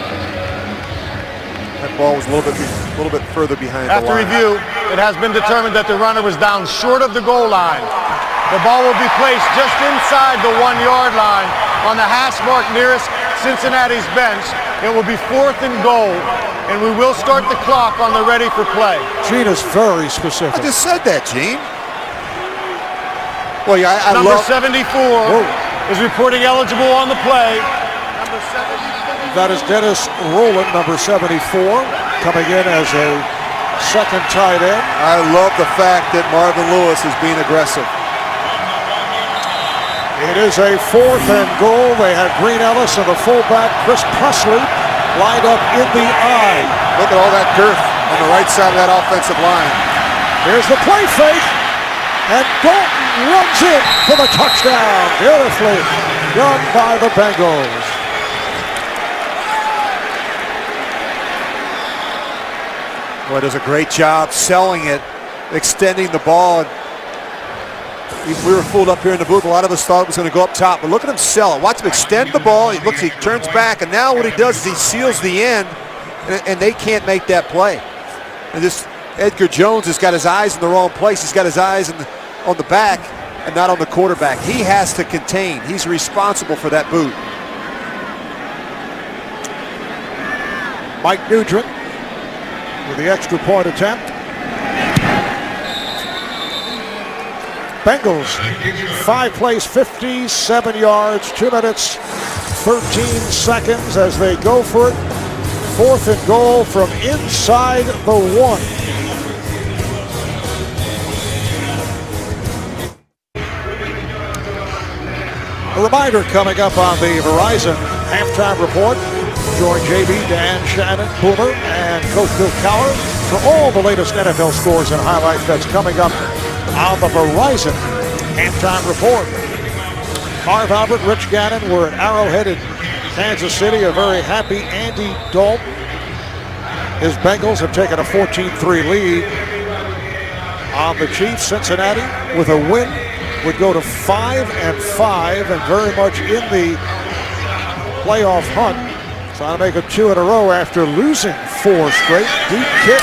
that ball was a little bit further behind the line. After review, it has been determined that the runner was down short of the goal line. The ball will be placed just inside the 1-yard line on the hash mark nearest Cincinnati's bench. It will be 4th and goal, and we will start the clock on the ready for play. Gene is very specific. I just said that, Gene. Well, yeah, I Number love 74 is reporting eligible on the play. Number 74. That is Dennis Rowland, number 74, coming in as a second tight end. I love the fact that Marvin Lewis is being aggressive. It is a 4th and goal. They have Green Ellis and the fullback Chris Presley lined up in the eye. Look at all that girth on the right side of that offensive line. Here's the play fake, and Dalton runs in for the touchdown. Beautifully done by the Bengals. Boy, does a great job selling it, extending the ball. We were fooled up here in the booth. A lot of us thought it was going to go up top, but look at him sell it. Watch him extend the ball. He turns back, and now what he does is he seals the end, and they can't make that play. And this Edgar Jones has got his eyes in the wrong place. He's got his eyes on the back and not on the quarterback. He has to contain. He's responsible for that boot. Mike Nugent with the extra point attempt. Bengals, 5 plays, 57 yards, 2 minutes, 13 seconds as they go for it. 4th and goal from inside the 1. A reminder coming up on the Verizon halftime report. Join JB, Dan, Shannon, Boomer, and Coach Bill Cowher for all the latest NFL scores and highlights that's coming up on the Verizon halftime report. Harv Albert, Rich Gannon were at Arrowhead in Kansas City. A very happy Andy Dalton. His Bengals have taken a 14-3 lead on the Chiefs. Cincinnati, with a win, would go to 5-5 and very much in the playoff hunt. Trying to make it 2 in a row after losing 4 straight. Deep kick.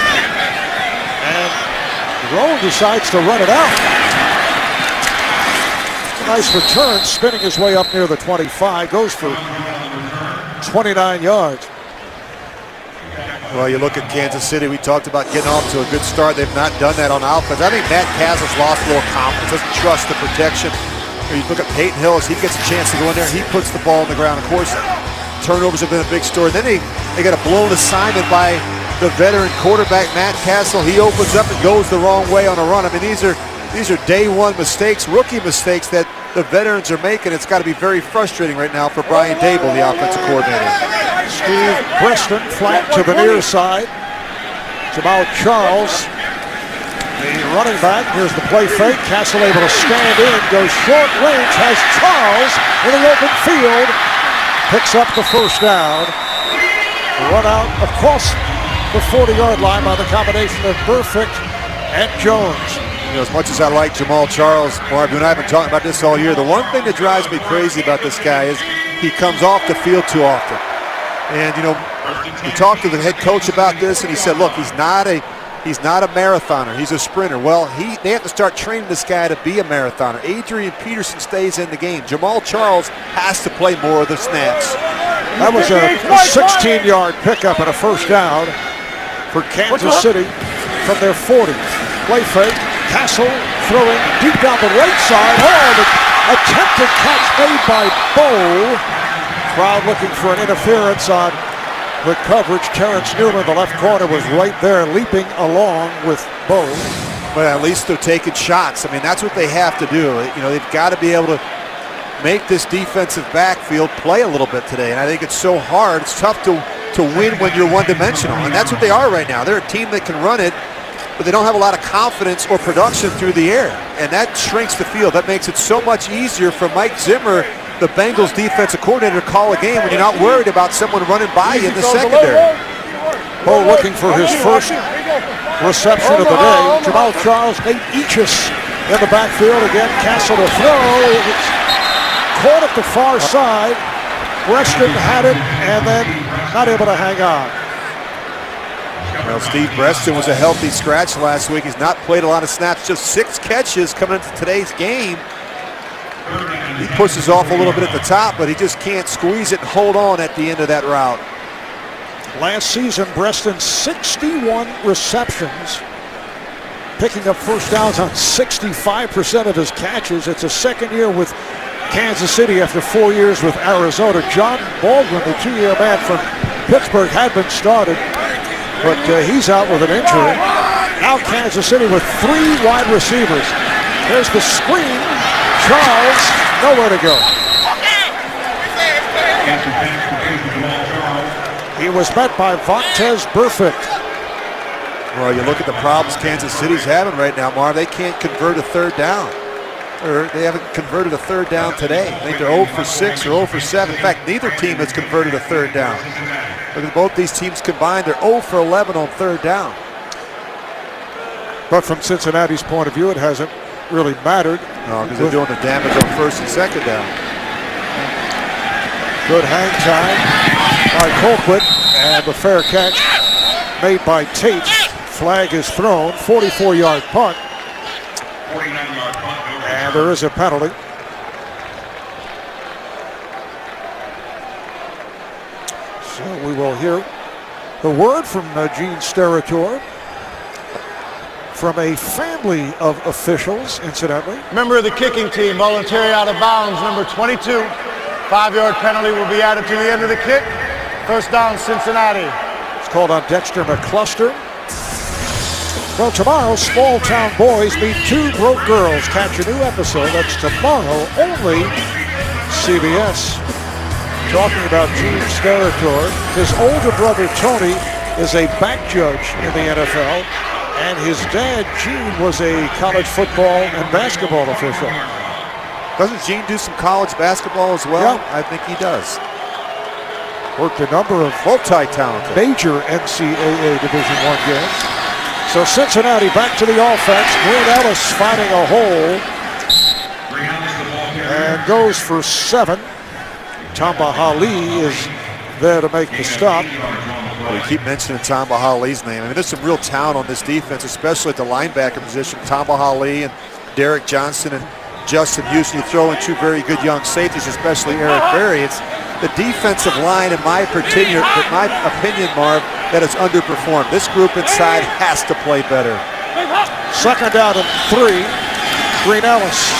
And Rowe decides to run it out. Nice return, spinning his way up near the 25. Goes for 29 yards. Well, you look at Kansas City. We talked about getting off to a good start. They've not done that on offense. I think Matt Castle's lost a little confidence. Doesn't trust the protection. Or you look at Peyton Hill as he gets a chance to go in there. He puts the ball on the ground. Of course, turnovers have been a big story. Then they got a blown assignment by the veteran quarterback, Matt Castle. He opens up and goes the wrong way on a run. I mean, these are day one mistakes, rookie mistakes that the veterans are making. It's got to be very frustrating right now for Brian Dable, the offensive coordinator. Steve Preston flanked to the near side. Jamal Charles, the running back. Here's the play fake. Castle able to stand in, goes short range, has Charles in the open field. Picks up the first down. Run out across the 40-yard line by the combination of Burfict and Jones. You know, as much as I like Jamal Charles, Marv, you and I have been talking about this all year. The one thing that drives me crazy about this guy is he comes off the field too often. And, you know, we talked to the head coach about this, and he said, look, he's not a marathoner. He's a sprinter. Well, they have to start training this guy to be a marathoner. Adrian Peterson stays in the game. Jamal Charles has to play more of the snaps. That was a 16-yard pickup and a first down for Kansas City from their 40. Play fake. Castle throwing deep down the right side. Oh, the attempted catch made by Bowe. Crowd looking for an interference on the coverage. Terrence Newman, the left corner, was right there leaping along with Bowe. But at least they're taking shots. I mean, that's what they have to do. You know, they've got to be able to make this defensive backfield play a little bit today. And I think it's so hard. It's tough to win when you're one-dimensional. And that's what they are right now. They're a team that can run it, but they don't have a lot of confidence or production through the air. And that shrinks the field. That makes it so much easier for Mike Zimmer, the Bengals defensive coordinator, to call a game when you're not worried about someone running by you in the secondary. Bowe looking for his first reception of the day. Jamal Charles, Nate Eachus in the backfield again. Castle to throw. It's caught at the far side. Preston had it and then not able to hang on. Well, Steve Preston was a healthy scratch last week. He's not played a lot of snaps, just 6 catches coming into today's game. He pushes off a little bit at the top, but he just can't squeeze it and hold on at the end of that route. Last season, Breston 61 receptions, picking up first downs on 65% of his catches. It's a second year with Kansas City after 4 years with Arizona. John Baldwin, the 2-year man from Pittsburgh, had been started, but he's out with an injury. Now Kansas City with 3 wide receivers. There's the screen. Charles, nowhere to go. He was met by Vontez Burfict. Well, you look at the problems Kansas City's having right now, Marv. They can't convert a third down. Or they haven't converted a third down today. I think they're 0 for 6 or 0 for 7. In fact, neither team has converted a third down. Look at both these teams combined. They're 0 for 11 on third down. But from Cincinnati's point of view, it hasn't really mattered. No, because they're doing the damage on first and second down. Good hang time by Colquitt, and the fair catch made by Tate. Flag is thrown, 44-yard punt. 49-yard punt. And there is a penalty. So we will hear the word from Gene Steratore, from a family of officials, incidentally. Member of the kicking team, voluntary out of bounds, number 22. 5-yard penalty will be added to the end of the kick. First down, Cincinnati. It's called on Dexter McCluster. Well, tomorrow, Small Town Boys meet 2 Broke Girls. Catch a new episode. That's tomorrow, only CBS. Talking about Gene Steratore, his older brother Tony is a back judge in the NFL, and his dad Gene was a college football and basketball official. Doesn't Gene do some college basketball as well? Yeah. I think he does. Worked a number of Multi-talented. major NCAA Division I games. So Cincinnati back to the offense. Green Ellis finding a hole and goes for 7. Tamba Hali is there to make the stop. Well, we keep mentioning Tamba Hali's name. I mean, there's some real talent on this defense, especially at the linebacker position. Tamba Hali and Derek Johnson and Justin Houston. You throw in 2 very good young safeties, especially Eric Berry. It's the defensive line, in my opinion, Marv, that has underperformed. This group inside has to play better. Second down and 3. Green Ellis.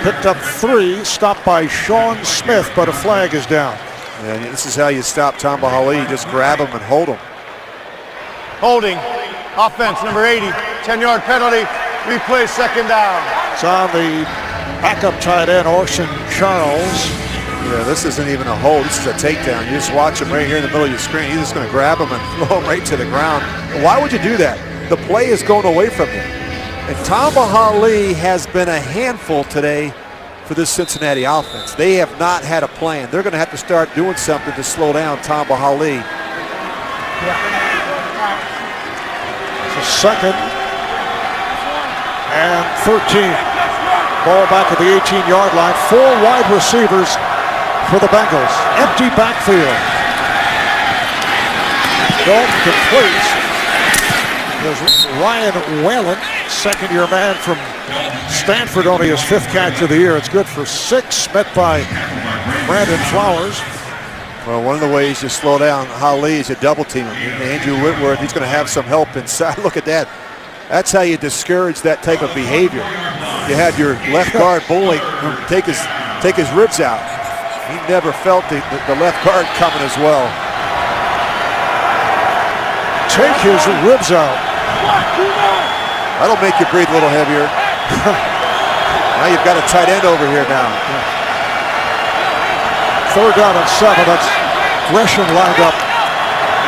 Picked up 3, stopped by Sean Smith, but a flag is down. And this is how you stop Tamba Hali. You just grab him and hold him. Holding. Offense, number 80. 10-yard penalty. Replay, second down. It's on the backup tight end, Orson Charles. Yeah, this isn't even a hold. This is a takedown. You just watch him right here in the middle of your screen. He's just going to grab him and throw him right to the ground. Why would you do that? The play is going away from you. And Tamba Hali has been a handful today for this Cincinnati offense. They have not had a plan. They're going to have to start doing something to slow down Tamba Hali. Second and 13. Ball back at the 18-yard line. 4 wide receivers for the Bengals. Empty backfield. Dalton completes. There's Ryan Whalen, second-year man from Stanford, only his 5th catch of the year. It's good for 6, met by Brandon Flowers. Well, one of the ways you slow down Hali is you double team him. Andrew Whitworth, he's going to have some help inside. Look at that. That's how you discourage that type of behavior. You have your left guard Bowling take his ribs out. He never felt the left guard coming as well. Take his ribs out. That'll make you breathe a little heavier. Now you've got a tight end over here now. Third down and 7. That's Gresham lined up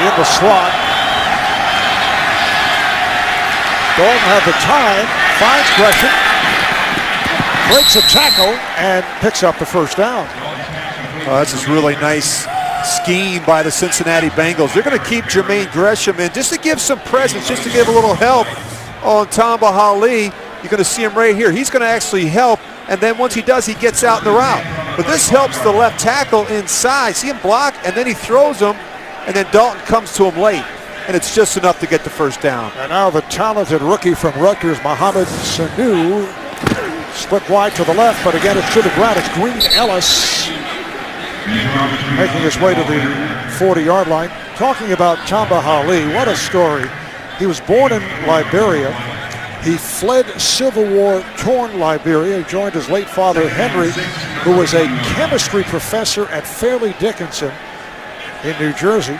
in the slot. Dalton had the time, finds Gresham, breaks a tackle, and picks up the first down. That's just really nice scheme by the Cincinnati Bengals. They're going to keep Jermaine Gresham in just to give some presence, just to give a little help on Tamba Hali. You're going to see him right here. He's going to actually help, and then once he does, he gets out in the route. But this helps the left tackle inside. See him block, and then he throws him, and then Dalton comes to him late. and it's just enough to get the first down. And now the talented rookie from Rutgers, Mohamed Sanu, split wide to the left, but again it's to the ground. It's Green Ellis making his way to the 40-yard line. Talking about Tamba Hali, what a story. He was born in Liberia. He fled Civil War-torn Liberia. He joined his late father, Henry, who was a chemistry professor at Fairleigh Dickinson in New Jersey.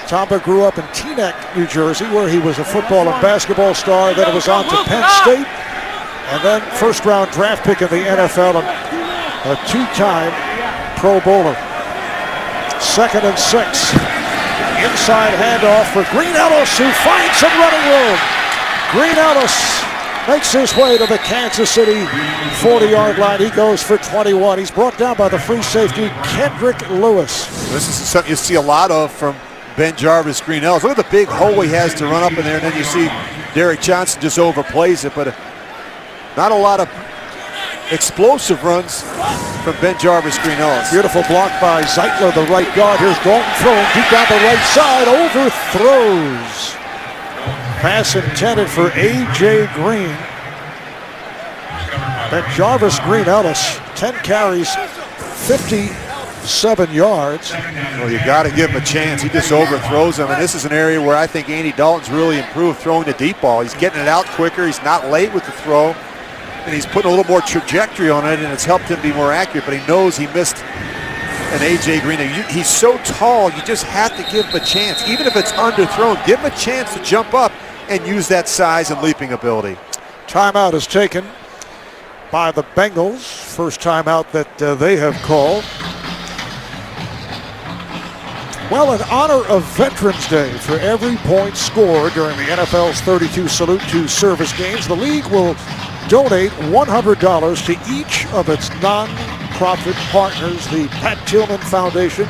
Tamba grew up in Teaneck, New Jersey, where he was a football and basketball star. Then it was on to Penn State, and then first-round draft pick in the NFL, and a two-time Pro Bowler. 2nd and 6. Inside handoff for Green Ellis, who finds some running room. Green Ellis makes his way to the Kansas City 40-yard line. He goes for 21. He's brought down by the free safety, Kendrick Lewis. This is something you see a lot of from Ben Jarvis, Green Ellis. Look at the big hole he has to run up in there, and then you see Derek Johnson just overplays it. But not a lot of explosive runs from Ben Jarvis, Green Ellis. Beautiful block by Zeitler, the right guard. Here's Dalton throwing deep down the right side, overthrows. Pass intended for A.J. Green. Ben Jarvis, Green Ellis, 10 carries, 57 yards. Well, you got to give him a chance. He just overthrows him, and this is an area where I think Andy Dalton's really improved throwing the deep ball. He's getting it out quicker. He's not late with the throw, and he's putting a little more trajectory on it, and it's helped him be more accurate, but he knows he missed an A.J. Green. He's so tall, you just have to give him a chance. Even if it's underthrown, give him a chance to jump up and use that size and leaping ability. Timeout is taken by the Bengals. First timeout that they have called. Well, in honor of Veterans Day, for every point scored during the NFL's 32 Salute to Service games, the league will donate $100 to each of its non-profit partners, the Pat Tillman Foundation,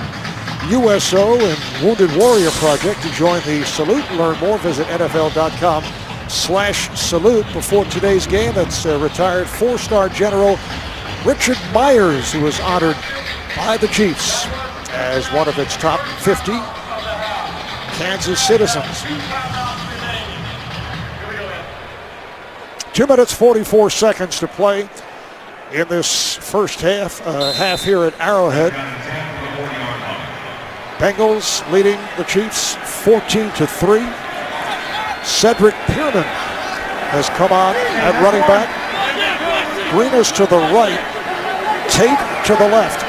USO, and Wounded Warrior Project. To join the salute and learn more, visit NFL.com/salute. Before today's game, that's retired 4-star General Richard Myers, who was honored by the Chiefs as one of its top 50 Kansas citizens. 2 minutes, 44 seconds to play in this first half here at Arrowhead. Bengals leading the Chiefs 14-3. Cedric Pearman has come on at running back. Green is to the right, Tate to the left.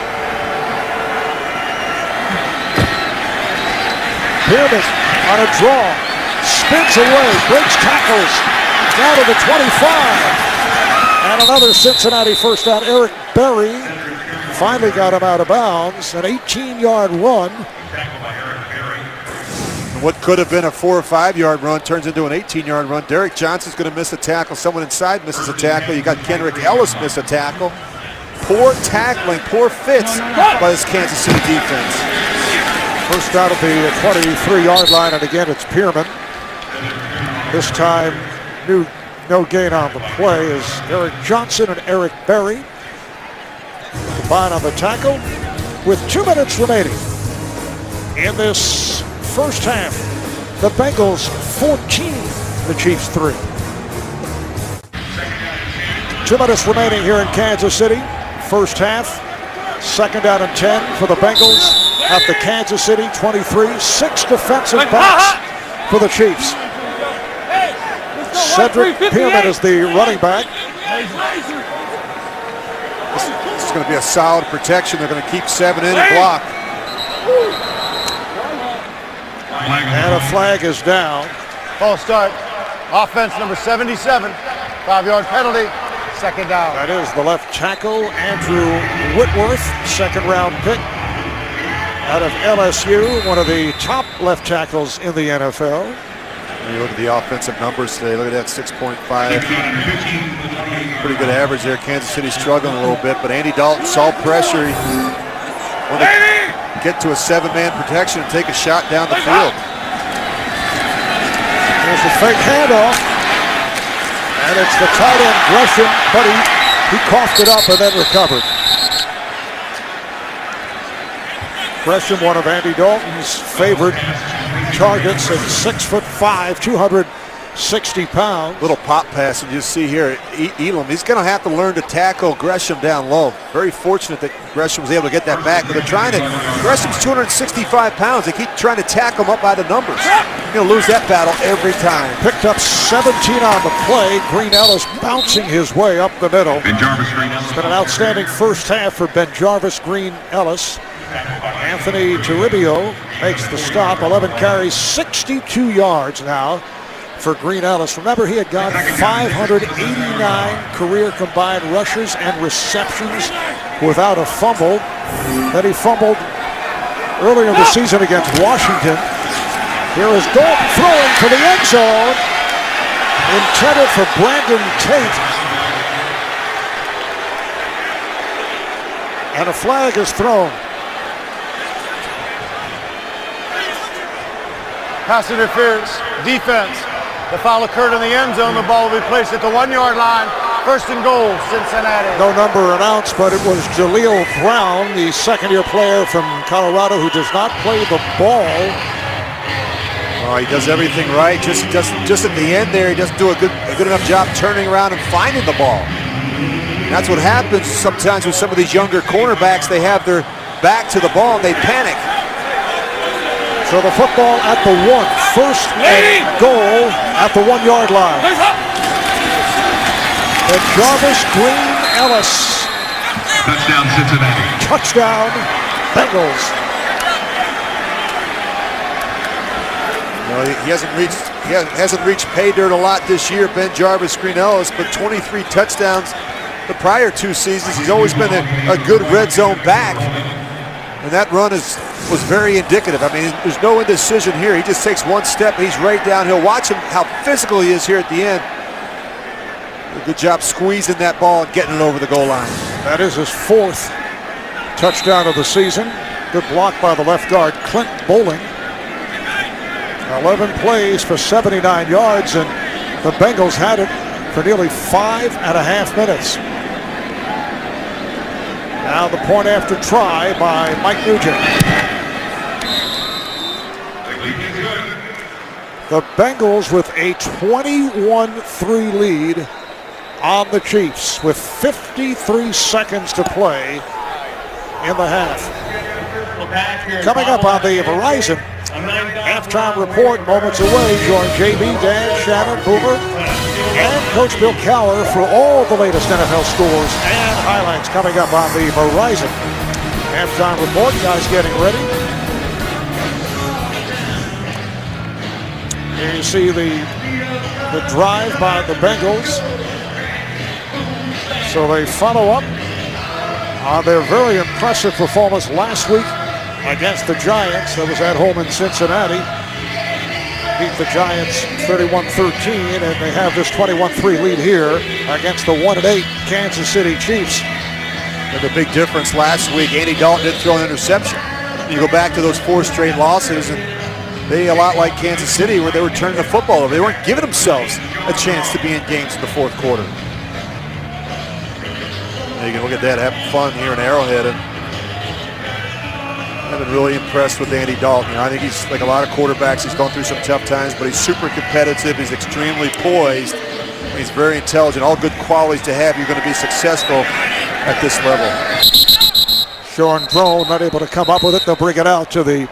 Pearman on a draw, spins away, breaks tackles, down to the 25. And another Cincinnati first down. Eric Berry finally got him out of bounds. An 18-yard run. What could have been a 4 or 5 yard run turns into an 18-yard run. Derek Johnson's going to miss a tackle. Someone inside misses a tackle. You got Kendrick Ellis miss a tackle. Poor tackling, poor fits by this Kansas City defense. First out of the 23-yard line, and again it's Pearman. This time, no gain on the play is Derek Johnson and Eric Berry. Combined on the tackle with 2 minutes remaining in this first half. The Bengals 14, the Chiefs 3. 2 minutes remaining here in Kansas City. First half, 2nd down and 10 for the Bengals at the Kansas City 23. 6 defensive backs for the Chiefs. Cedric Pearman is the running back. This is going to be a solid protection. They're going to keep 7 in and block. And a flag is down. False start. Offense number 77. 5-yard penalty. 2nd down. That is the left tackle, Andrew Whitworth, 2nd-round pick out of LSU, one of the top left tackles in the NFL. When you look at the offensive numbers today, look at that 6.5. Pretty good average there. Kansas City struggling a little bit, but Andy Dalton saw pressure. When they get to a 7-man protection and take a shot down the field. There's a fake handoff. And it's the tight end Gresham, but he coughed it up and then recovered. Gresham, one of Andy Dalton's favorite targets and 6'5", 260 pounds. Little pop pass, and you see here, Elam, he's going to have to learn to tackle Gresham down low. Very fortunate that Gresham was able to get that back, but they're trying to, Gresham's 265 pounds. They keep trying to tackle him up by the numbers. He'll lose that battle every time. Picked up 17 on the play. Green Ellis bouncing his way up the middle. Ben Jarvis, Green Ellis. It's been an outstanding first half for Ben Jarvis, Green Ellis. Anthony Toribio makes the stop. 11 carries, 62 yards now for Green Ellis. Remember, he had got 589 career combined rushes and receptions without a fumble. Then he fumbled earlier in the season against Washington. Here is Dalton throwing for the end zone. Intended for Brandon Tate. And a flag is thrown. Pass interference, defense. The foul occurred in the end zone. The ball will be placed at the 1-yard line. First and goal, Cincinnati. No number announced, but it was Jaleel Brown, the second-year player from Colorado who does not play the ball. Oh, he does everything right. Just at the end there, he doesn't do a good enough job turning around and finding the ball. And that's what happens sometimes with some of these younger cornerbacks. They have their back to the ball and they panic. So the football at the 1. First and goal at the 1-yard line. The Jarvis, Green Ellis. Touchdown, Cincinnati. Touchdown, Bengals. No, he hasn't reached pay dirt a lot this year, Ben Jarvis, Green Ellis, but 23 touchdowns the prior 2 seasons. He's always been a good red zone back. And that run was very indicative. I mean, there's no indecision here. He just takes one step. He's right downhill. Watch him, how physical he is here at the end. Good job squeezing that ball and getting it over the goal line. That is his 4th touchdown of the season. Good block by the left guard, Clint Bowling. 11 plays for 79 yards, and the Bengals had it for nearly 5.5 minutes. Now the point after try by Mike Nugent. The Bengals with a 21-3 lead on the Chiefs with 53 seconds to play in the half. Coming up on the Verizon halftime report moments away, join JB, Dan, Shannon, Boomer, and Coach Bill Cowher for all the latest NFL scores and highlights coming up on the Verizon halftime report. Guys getting ready. Here you see the drive by the Bengals. So they follow up on their very impressive performance last week against the Giants. That was at home in Cincinnati. Beat the Giants 31-13, and they have this 21-3 lead here against the 1-8 Kansas City Chiefs. And the big difference last week, Andy Dalton didn't throw an interception. You go back to those 4 straight losses, and they, a lot like Kansas City, where they were turning the football over. They weren't giving themselves a chance to be in games in the 4th quarter. And you can look at that, having fun here in Arrowhead, and I've been really impressed with Andy Dalton. I think he's like a lot of quarterbacks. He's gone through some tough times, but he's super competitive. He's extremely poised. He's very intelligent. All good qualities to have. You're going to be successful at this level. Sean Drone not able to come up with it. They'll bring it out to the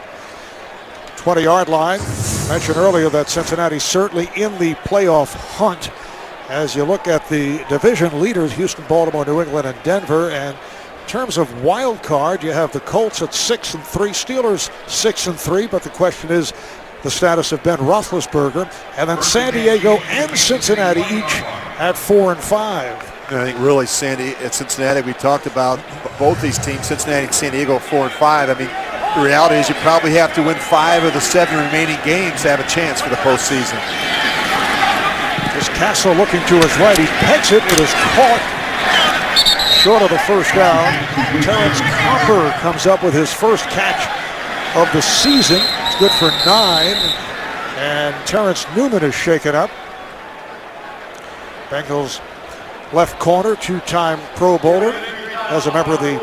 20-yard line. Mentioned earlier that Cincinnati's certainly in the playoff hunt. As you look at the division leaders, Houston, Baltimore, New England, and Denver, and in terms of wild card, you have the Colts at 6-3, Steelers 6-3, but the question is the status of Ben Roethlisberger, and then San Diego and Cincinnati each at 4-5. I think really Cincinnati, we talked about both these teams, Cincinnati and San Diego 4-5. I mean, the reality is you probably have to win 5 of the 7 remaining games to have a chance for the postseason. This Castle looking to his right. He pegs it. It is caught short of the first down. Terrence Copper comes up with his first catch of the season. It's good for 9. And Terrence Newman is shaken up. Bengals left corner, 2-time Pro Bowler, as a member of the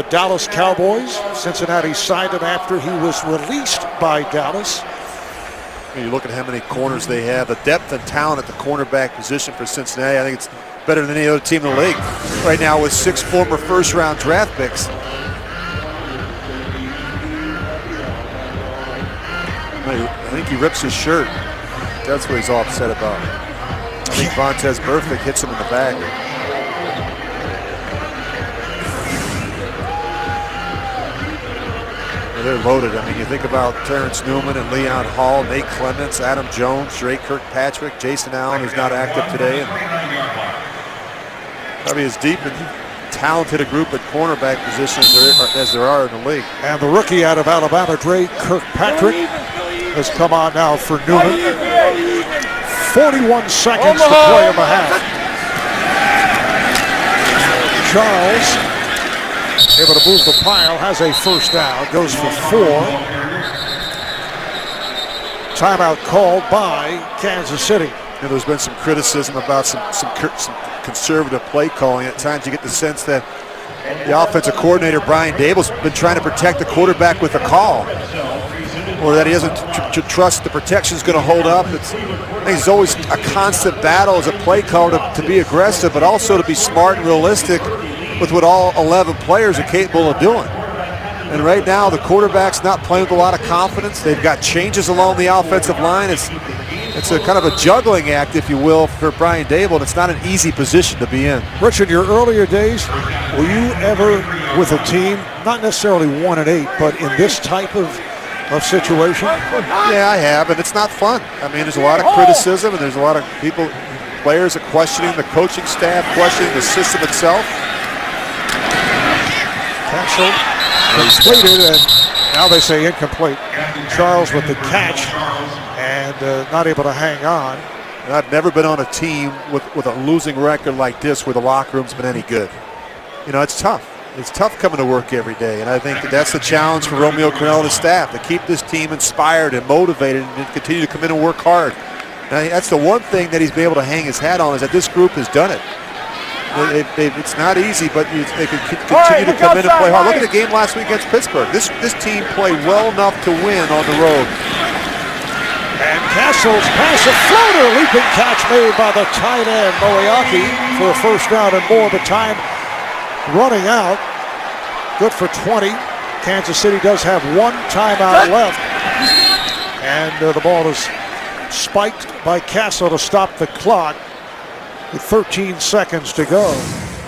Dallas Cowboys. Cincinnati signed him after he was released by Dallas. You look at how many corners they have, the depth and talent at the cornerback position for Cincinnati. I think it's better than any other team in the league right now with 6 former first-round draft picks. I think he rips his shirt. That's what he's all upset about. I think Vontaze Burfict hits him in the back. They're loaded. I mean, you think about Terrence Newman and Leon Hall, Nate Clements, Adam Jones, Drake Kirkpatrick, Jason Allen, who's not active today. And probably as deep and talented a group at cornerback position as there are in the league. And the rookie out of Alabama, Drake Kirkpatrick, has come on now for Newman. 41 seconds to play in the half. Charles, able to move the pile, has a first down, goes for 4. Timeout called by Kansas City. And there's been some criticism about some conservative play calling. At times you get the sense that the offensive coordinator, Brian Dable's been trying to protect the quarterback with a call, or that he doesn't trust the protection is going to hold up. I think it's always a constant battle as a play caller to be aggressive, but also to be smart and realistic with what all 11 players are capable of doing. And right now, the quarterback's not playing with a lot of confidence. They've got changes along the offensive line. It's a kind of a juggling act, if you will, for Brian Dable, and it's not an easy position to be in. Rich, in your earlier days, were you ever with a team, not necessarily 1-8, but in this type of situation? Yeah, I have, and it's not fun. I mean, there's a lot of criticism, and there's a lot of people, players are questioning the coaching staff, questioning the system itself. Castle completed, and now they say incomplete. Charles with the catch and not able to hang on. And I've never been on a team with a losing record like this where the locker room's been any good. You know, it's tough. It's tough coming to work every day, and I think that's the challenge for Romeo Crennel and his staff, to keep this team inspired and motivated and continue to come in and work hard. Now, that's the one thing that he's been able to hang his hat on, is that this group has done it. It's not easy, but they can continue to come in and play hard. Look at the game last week against Pittsburgh. This team played well enough to win on the road. And Castle's pass, a floater, leaping catch made by the tight end, Moeaki, for a first down and more. The time running out. Good for 20. Kansas City does have 1 timeout left. And the ball is spiked by Castle to stop the clock with 13 seconds to go.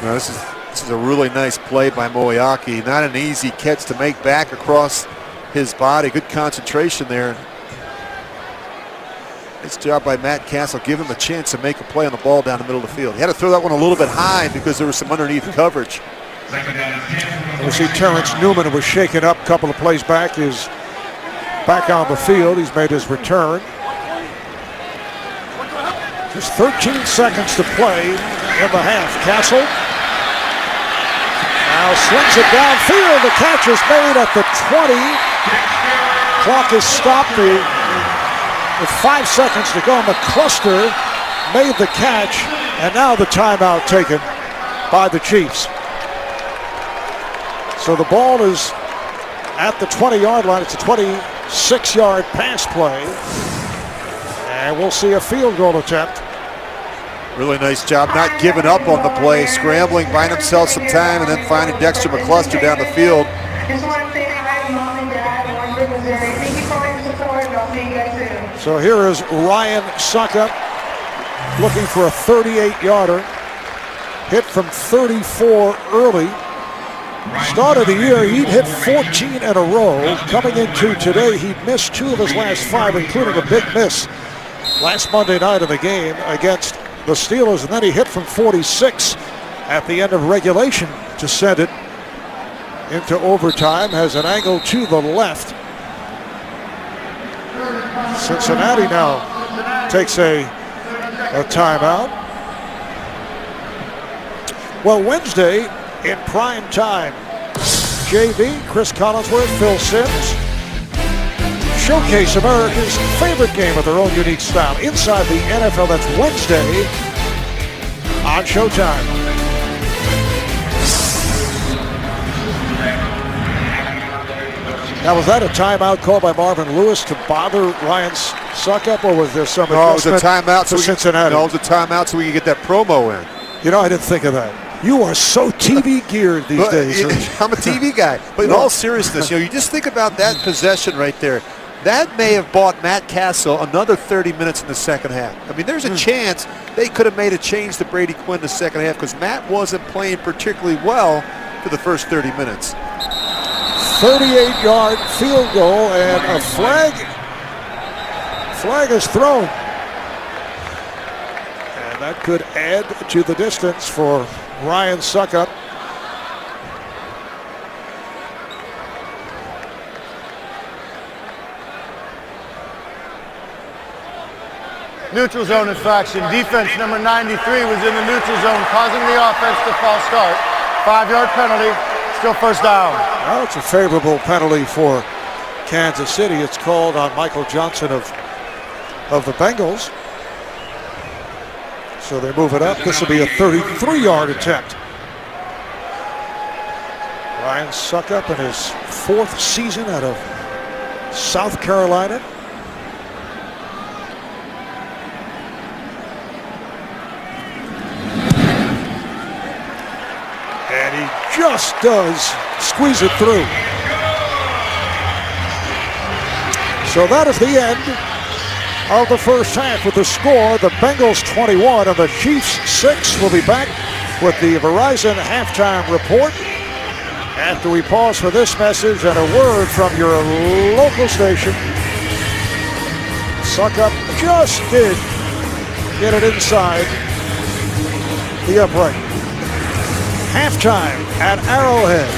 Now this is a really nice play by Moeaki. Not an easy catch to make back across his body. Good concentration there. Nice job by Matt Castle. Give him a chance to make a play on the ball down the middle of the field. He had to throw that one a little bit high because there was some underneath coverage. We see Terrence Newman, who was shaken up a couple of plays back, is back on the field. He's made his return. Just 13 seconds to play in the half. Castle now swings it downfield. The catch is made at the 20. Clock is stopped with 5 seconds to go. McCluster made the catch, and now the timeout taken by the Chiefs. So the ball is at the 20-yard line. It's a 26-yard pass play. And we'll see a field goal attempt. Really nice job not giving up on the play, scrambling, buying himself some time, and then finding Dexter McCluster down the field. So here is Ryan Suckup looking for a 38-yarder. Hit from 34 early. Start of the year, he'd hit 14 in a row. Coming into today, he'd missed 2 of his last 5, including a big miss last Monday night of the game against the Steelers. And then he hit from 46 at the end of regulation to send it into overtime. Has an angle to the left. Cincinnati now takes a timeout. Well, Wednesday in prime time, JV, Chris Collinsworth, Phil Simms showcase America's favorite game of their own unique style inside the NFL. That's Wednesday on Showtime. Now, was that a timeout call by Marvin Lewis to bother Ryan Suck up, or was there some No, it was a adjustment timeout. to Cincinnati? No, it was a timeout so we could get that promo in. You know, I didn't think of that. You are so TV geared these days. I'm a TV guy. But in all seriousness, you just think about that possession right there. That may have bought Matt Castle another 30 minutes in the second half. I mean, there's a chance they could have made a change to Brady Quinn in the second half because Matt wasn't playing particularly well for the first 30 minutes. 38-yard field goal, and a flag is thrown. And that could add to the distance for Ryan Suckup. Neutral zone infraction. Defense number 93 was in the neutral zone, causing the offense to false start. 5-yard penalty, still first down. Now it's a favorable penalty for Kansas City. It's called on Michael Johnson of the Bengals. So they move it up. This will be a 33-yard attempt. Ryan Suckup in his 4th season out of South Carolina. And he just does squeeze it through. So that is the end of the first half with the score. The Bengals 21 and the Chiefs 6. We'll be back with the Verizon halftime report after we pause for this message and a word from your local station. Suckup just did get it inside the upright. Halftime at Arrowhead.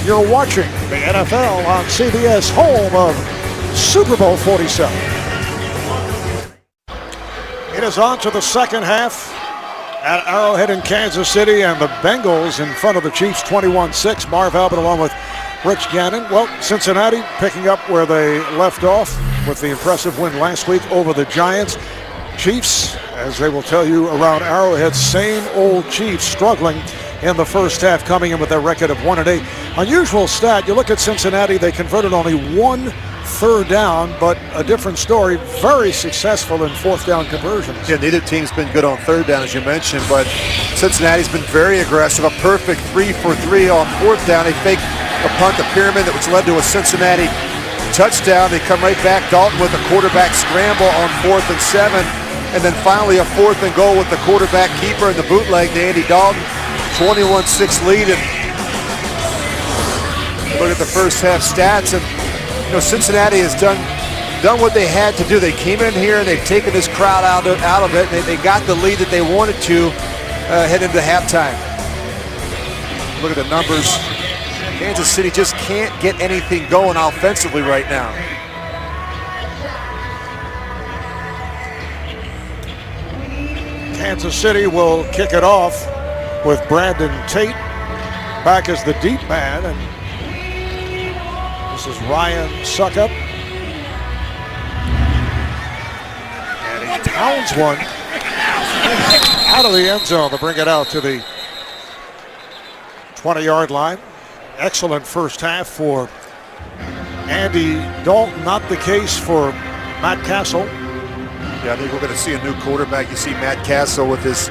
You're watching the NFL on CBS, home of Super Bowl 47. It is on to the second half at Arrowhead in Kansas City, and the Bengals in front of the Chiefs 21-6. Marv Albert along with Rich Gannon. Well, Cincinnati picking up where they left off with the impressive win last week over the Giants. Chiefs, as they will tell you around Arrowhead, same old Chiefs struggling in the first half, coming in with their record of 1-8. Unusual stat, you look at Cincinnati, they converted only 1 third down, but a different story, very successful in fourth down conversions. Yeah, neither team's been good on third down, as you mentioned, but Cincinnati's been very aggressive, a perfect 3 for 3 on fourth down. They faked a punt, the pyramid, which led to a Cincinnati touchdown. They come right back, Dalton with a quarterback scramble on 4th and 7, and then finally a 4th and goal with the quarterback keeper and the bootleg to Andy Dalton. 21-6 lead, and look at the first half stats, and Cincinnati has done what they had to do. They came in here and they've taken this crowd out of it, and they got the lead that they wanted to head into halftime. Look at the numbers. Kansas City just can't get anything going offensively right now. Kansas City will kick it off with Brandon Tate back as the deep man, and this is Ryan Suckup. And he pounds one out of the end zone to bring it out to the 20-yard line. Excellent first half for Andy Dalton, not the case for Matt Castle. Yeah, I think we're going to see a new quarterback. You see Matt Castle with his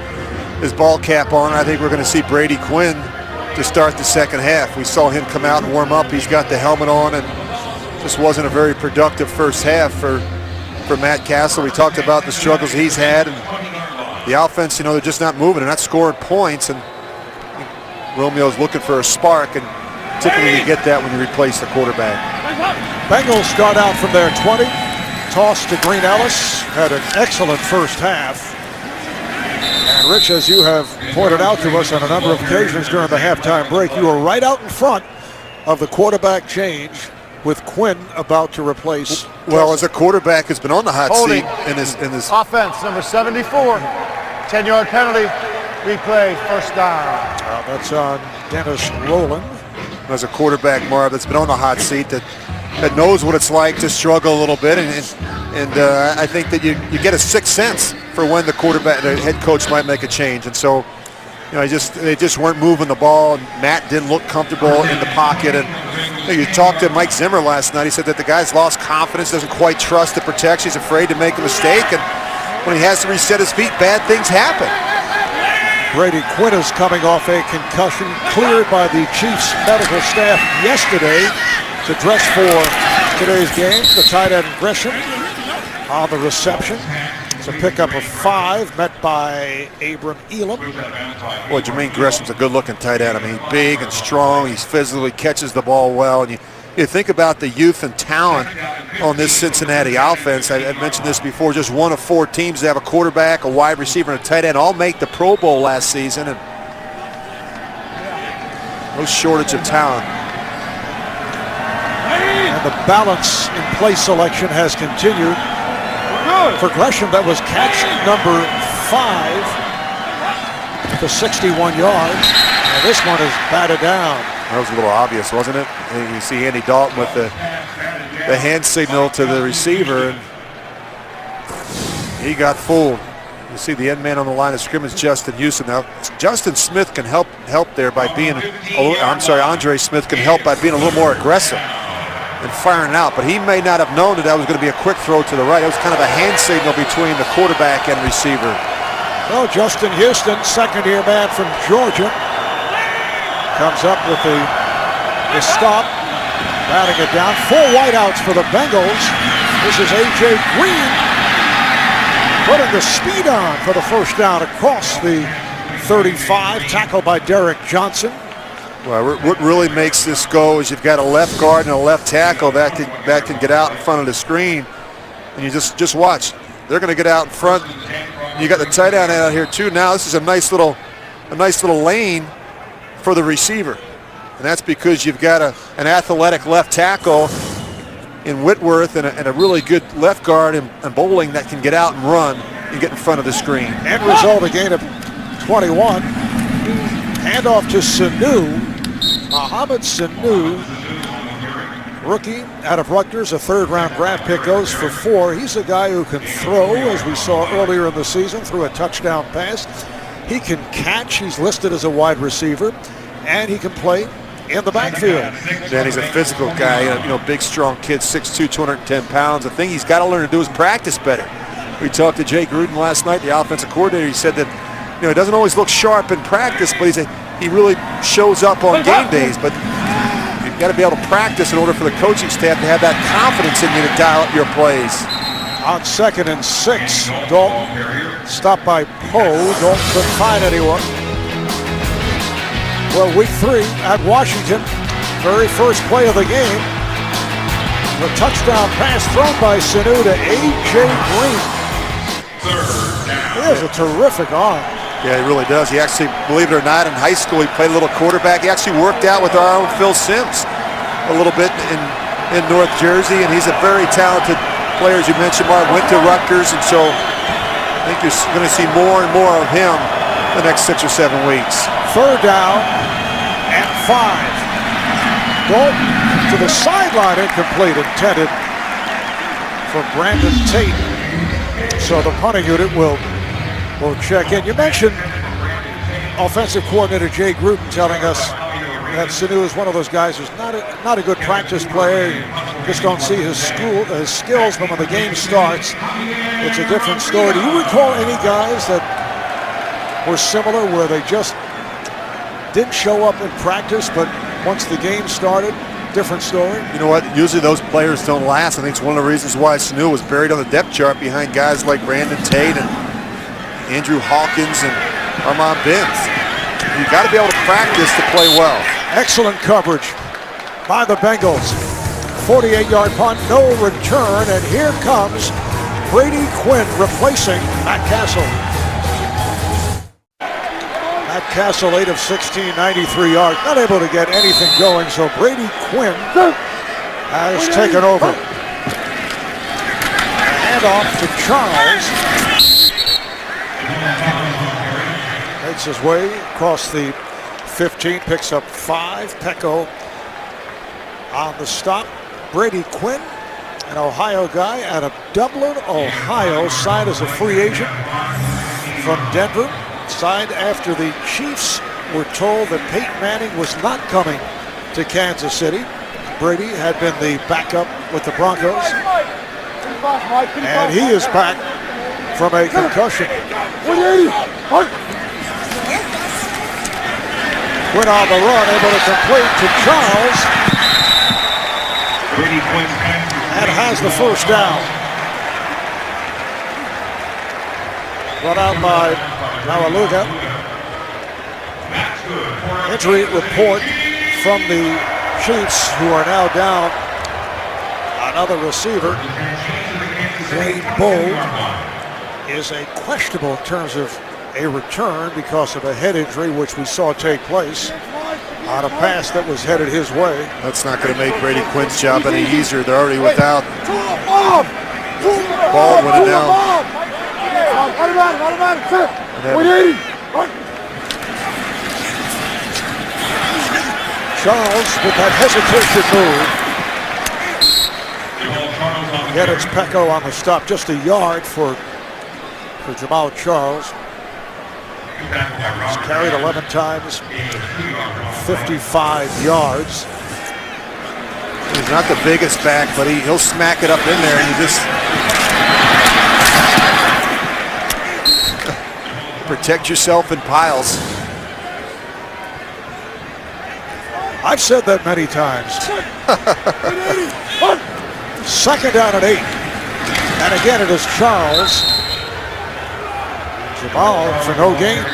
ball cap on. I think we're going to see Brady Quinn to start the second half. We saw him come out and warm up. He's got the helmet on, and just wasn't a very productive first half for Matt Castle. We talked about the struggles he's had, and the offense, they're just not moving. They're not scoring points, and Romeo's looking for a spark, and typically you get that when you replace the quarterback. Bengals start out from their 20. Toss to Green Ellis. Had an excellent first half. And Rich, as you have pointed out to us on a number of occasions during the halftime break, you were right out in front of the quarterback change with Quinn about to replace. Well, as a quarterback who's been on the hot Holding. seat in his Offense, number 74. 10-yard penalty. Replay, first down. That's on Dennis Rowland. As a quarterback, Marv, that's been on the hot seat, that knows what it's like to struggle a little bit, and I think that you get a sixth sense for when the head coach might make a change. And so You know, they just weren't moving the ball. Matt didn't look comfortable in the pocket. And you talked to Mike Zimmer last night. He said that the guy's lost confidence, doesn't quite trust the protection. He's afraid to make a mistake. And when he has to reset his feet, bad things happen. Brady Quinn is coming off a concussion, cleared by the Chiefs medical staff yesterday to dress for today's game. The tight end Gresham on the reception. It's a pickup of 5, met by Abram Elam. Boy, Jermaine Gresham's a good-looking tight end. I mean, he's big and strong. He's physically catches the ball well. And you think about the youth and talent on this Cincinnati offense. I've mentioned this before. Just one of 4 teams that have a quarterback, a wide receiver, and a tight end all make the Pro Bowl last season. And no shortage of talent. And the balance in play selection has continued. For Gresham, that was catch number 5 for 61 yards. And this one is batted down. That was a little obvious, wasn't it? And you see Andy Dalton with the hand signal to the receiver, and he got fooled. You see the end man on the line of scrimmage, Justin Houston. Now, Justin Smith can help there by being, Andre Smith can help by being a little more aggressive and firing out, but he may not have known that was going to be a quick throw to the right. It was kind of a hand signal between the quarterback and receiver. Well, Justin Houston, second-year man from Georgia, comes up with the stop, batting it down. 4 wideouts for the Bengals. This is A.J. Green putting the speed on for the first down across the 35, tackled by Derek Johnson. Well, what really makes this go is you've got a left guard and a left tackle that can get out in front of the screen, and you just watch. They're going to get out in front. You got the tight end out here too. Now this is a nice little lane for the receiver, and that's because you've got an athletic left tackle in Whitworth and a really good left guard and Bowling that can get out and run and get in front of the screen. End result, a gain of 21. Handoff to Sanu. Mohamed Sanu, rookie out of Rutgers, a 3rd-round draft pick, goes for 4. He's a guy who can throw, as we saw earlier in the season, through a touchdown pass. He can catch. He's listed as a wide receiver, and he can play in the backfield. And he's a physical guy, big, strong kid, 6'2", 210 pounds. The thing he's got to learn to do is practice better. We talked to Jay Gruden last night, the offensive coordinator. He said that he doesn't always look sharp in practice, but he really shows up on game days. But you've got to be able to practice in order for the coaching staff to have that confidence in you to dial up your plays. On 2nd and 6, Dalton stopped by Poe. Dalton couldn't find anyone. Well, week 3 at Washington, very first play of the game. The touchdown pass thrown by Sanu to A.J. Green. He has a terrific arm. Yeah, he really does. He actually, believe it or not, in high school he played a little quarterback. He actually worked out with our own Phil Simms a little bit in North Jersey, and he's a very talented player. As you mentioned, Mark, went to Rutgers, and so I think you're going to see more and more of him the next 6 or 7 weeks. 3rd down and 5. Dalton to the sideline, incomplete, intended for Brandon Tate. So the punting unit will check in. You mentioned offensive coordinator Jay Gruden telling us that Sanu is one of those guys who's not a good practice player. You just don't see his skills, but when the game starts, it's a different story. Do you recall any guys that were similar, where they just didn't show up in practice, but once the game started, different story? You know what? Usually those players don't last. I think it's one of the reasons why Sanu was buried on the depth chart behind guys like Brandon Tate and Andrew Hawkins and Armand Benz. You've got to be able to practice to play well. Excellent coverage by the Bengals. 48-yard punt, no return, and here comes Brady Quinn replacing Matt Castle. Matt Castle, 8 of 16, 93 yards, not able to get anything going, so Brady Quinn has taken over. Handoff to Charles. Makes his way across the 15, picks up 5. Pecco on the stop. Brady Quinn, an Ohio guy out of Dublin, Ohio, signed as a free agent from Denver. signed after the Chiefs were told that Peyton Manning was not coming to Kansas City. Brady had been the backup with the Broncos, and he is back from a concussion. Went on the run, able to complete to Charles, and has the first down. Run out by Malaluga. Injury report from the Chiefs, who are now down another receiver. Wayne Bold is a questionable in terms of a return because of a head injury, which we saw take place on a pass that was headed his way. That's not going to make Brady Quinn's job any easier. They're already without Baldwin and now. Charles with that hesitation move. Yet it's Pecco on the stop, just a yard for Jamal Charles. He's carried 11 times, 55 yards. He's not the biggest back, but he'll smack it up in there, and you just protect yourself in piles. I've said that many times. Second down and 8. And again, it is Charles. Jamal for no gain.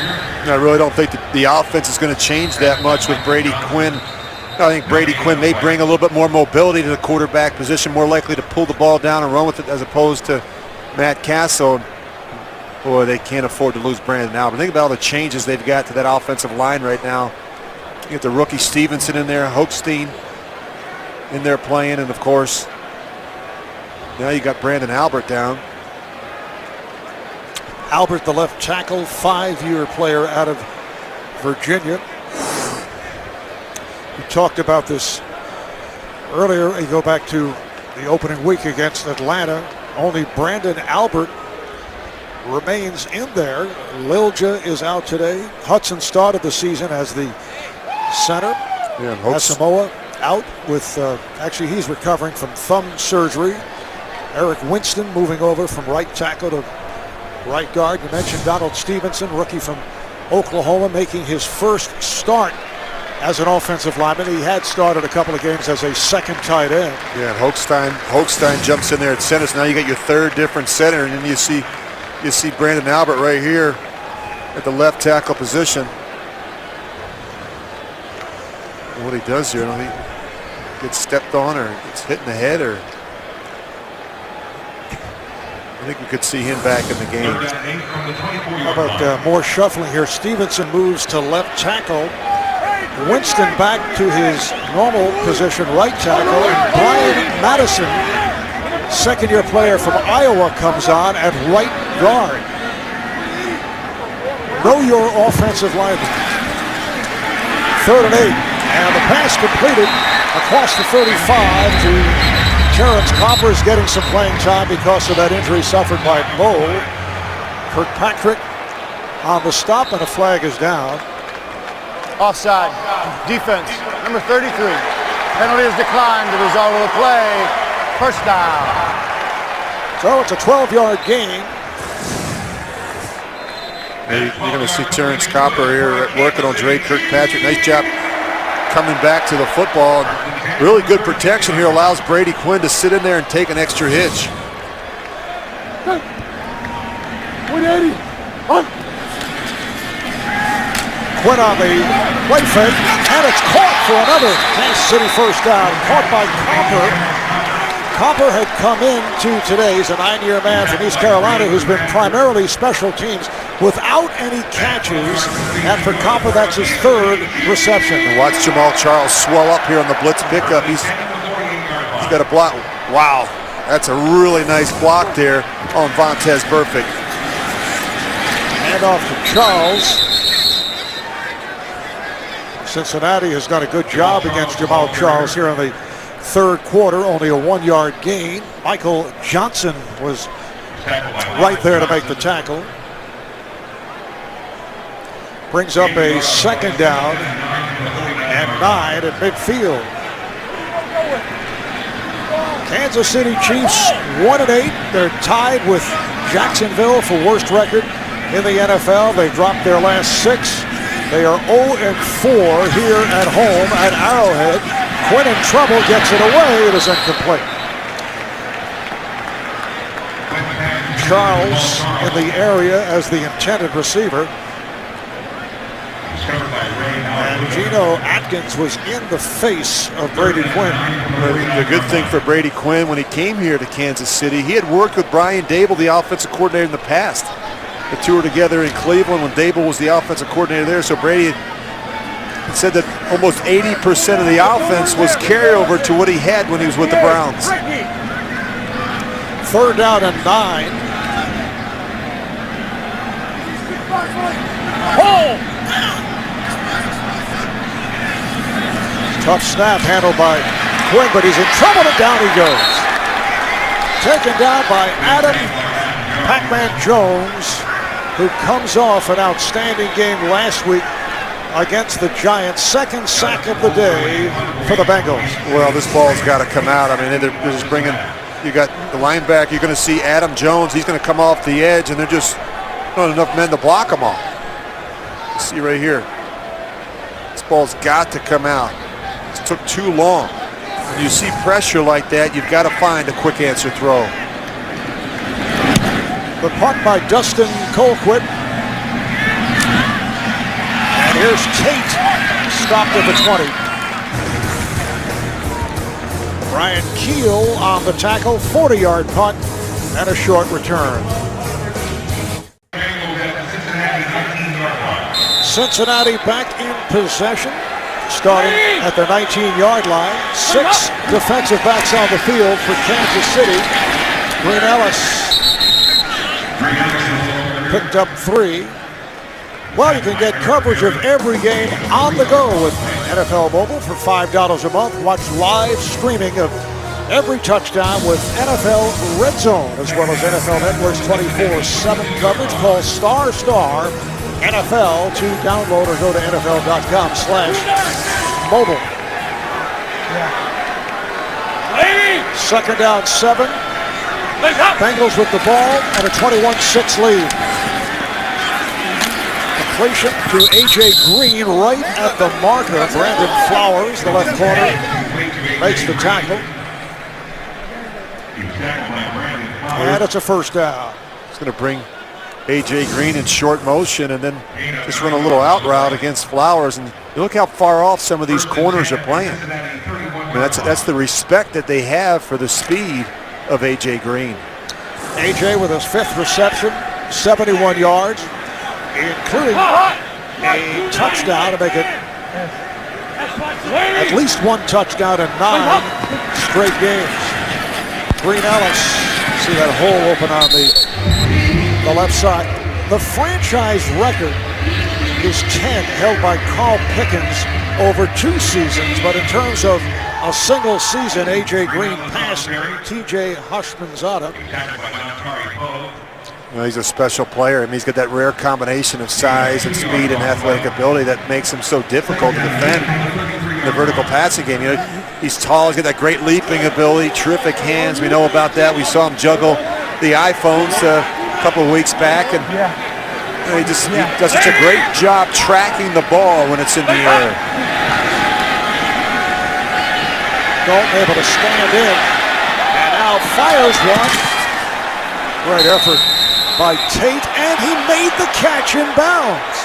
I really don't think that the offense is going to change that much with Brady Quinn. I think Brady Quinn may bring a little bit more mobility to the quarterback position, more likely to pull the ball down and run with it as opposed to Matt Castle. Boy, they can't afford to lose Brandon Albert. Think about all the changes they've got to that offensive line right now. You get the rookie Stevenson in there, Hochstein in there playing, and of course, now you got Brandon Albert down. Albert, the left tackle, 5-year player out of Virginia. We talked about this earlier. You go back to the opening week against Atlanta. Only Brandon Albert remains in there. Lilja is out today. Hudson started the season as the center. Yeah, Asamoah out with, actually he's recovering from thumb surgery. Eric Winston moving over from right tackle to right guard. You mentioned Donald Stevenson, rookie from Oklahoma, making his first start as an offensive lineman. He had started a couple of games as a second tight end. Yeah, and Hochstein jumps in there at center. So now you got your third different center, and then you see Brandon Albert right here at the left tackle position. And what he does here, he gets stepped on or gets hit in the head, or I think we could see him back in the game. How about more shuffling here? Stevenson moves to left tackle. Winston back to his normal position, right tackle. And Brian Madison, second-year player from Iowa, comes on at right guard. Know your offensive lineman. 3rd and 8. And the pass completed across the 35 to Terrence Copper, is getting some playing time because of that injury suffered by Bowl. Kirkpatrick on the stop, and a flag is down. Offside. Defense. Number 33. Penalty is declined. The result of the play. First down. So it's a 12-yard gain. You're going to see Terrence Copper here working on Dre Kirkpatrick. Nice job coming back to the football. Really good protection here, allows Brady Quinn to sit in there and take an extra hitch. Quinn on the play fake, and it's caught for another Kansas City first down. Caught by Copper. Copper had come into today. He's a 9-year man from East Carolina who's been primarily special teams without any catches. And for Copper, that's his 3rd reception. And watch Jamal Charles swell up here on the blitz pickup. He's got a block. Wow, that's a really nice block there on Vontaze Burfict. Hand off to Charles. Cincinnati has done a good job against Jamal Charles here in the 3rd quarter. Only a 1-yard gain. Michael Johnson was right there to make the tackle. brings up a second down and 9 at midfield. Kansas City Chiefs 1-8. They're tied with Jacksonville for worst record in the NFL. They dropped their last 6. They are 0-4 here at home at Arrowhead. Quinn in trouble, gets it away. It is incomplete. Charles in the area as the intended receiver. And Geno Atkins was in the face of Brady Quinn. The good thing for Brady Quinn, when he came here to Kansas City, he had worked with Brian Dable, the offensive coordinator, in the past. The two were together in Cleveland when Dable was the offensive coordinator there. So Brady had said that almost 80% of the offense was carryover to what he had when he was with the Browns. 3rd down and 9. Tough snap handled by Quinn, but he's in trouble, and down he goes. Taken down by Adam Pac-Man Jones, who comes off an outstanding game last week against the Giants. 2nd sack of the day for the Bengals. Well, this ball's got to come out. I mean, they're just bringing, you got the linebacker, you're going to see Adam Jones, he's going to come off the edge, and they're just not enough men to block him all. See right here, this ball's got to come out. It took too long. When you see pressure like that, you've got to find a quick answer throw. The punt by Dustin Colquitt. And here's Tate, stopped at the 20. Brian Keel on the tackle, 40-yard punt and a short return. Cincinnati back in possession, starting at the 19-yard line. 6 defensive backs on the field for Kansas City. Green Ellis picked up 3. Well, you can get coverage of every game on the go with NFL Mobile for $5 a month. Watch live streaming of every touchdown with NFL Red Zone, as well as NFL Network's 24/7 coverage. Call ** NFL to download or go to NFL.com/mobile. 2nd down 7. Bengals with the ball and a 21-6 lead. Completion to A.J. Green right at the marker. Brandon Flowers, the left corner, makes the tackle. And it's a 1st down. It's going to bring A.J. Green in short motion and then just run a little out route against Flowers. And look how far off some of these corners are playing. I mean, that's the respect that they have for the speed of A.J. Green. A.J. with his 5th reception, 71 yards, including a touchdown to make it at least 1 touchdown in 9 straight games. Green Ellis, see that hole open on the left side. The franchise record is 10, held by Carl Pickens over 2 seasons, but in terms of a single season, A.J. Green passed T.J. Hushmanzada. Well, he's a special player. I mean, he's got that rare combination of size and speed and athletic ability that makes him so difficult to defend in the vertical passing game. You know, he's tall, he's got that great leaping ability, terrific hands. We know about that. We saw him juggle the iPhones a couple of weeks back, and he does such a great job tracking the ball when it's in the air. Dalton able to stand in, and now fires one. Great effort by Tate, and he made the catch in bounds.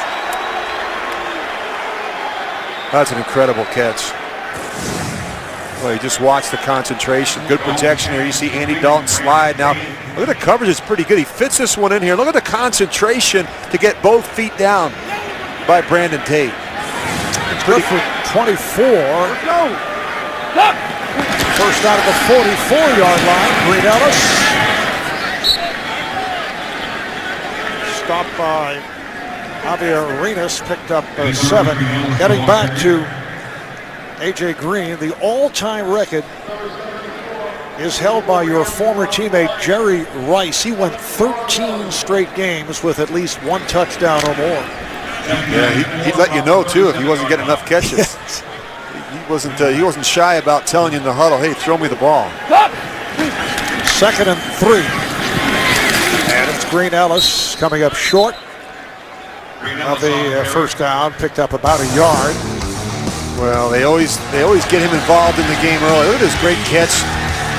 That's an incredible catch. Well, you just watch the concentration. Good protection here. You see Andy Dalton slide. Now, look at the coverage. It's pretty good. He fits this one in here. Look at the concentration to get both feet down by Brandon Tate. It's good for 24. First out of the 44-yard line. Green Ellis. Stopped by Javier Arenas, picked up 7. Getting back to A.J. Green, the all-time record is held by your former teammate Jerry Rice. He went 13 straight games with at least 1 touchdown or more. Yeah, he'd let you know too if he wasn't getting enough catches. He wasn't shy about telling you in the huddle, hey, throw me the ball. 2nd and 3. And it's Green Ellis coming up short of the first down, picked up about a yard. Well, they always get him involved in the game early. Look at this great catch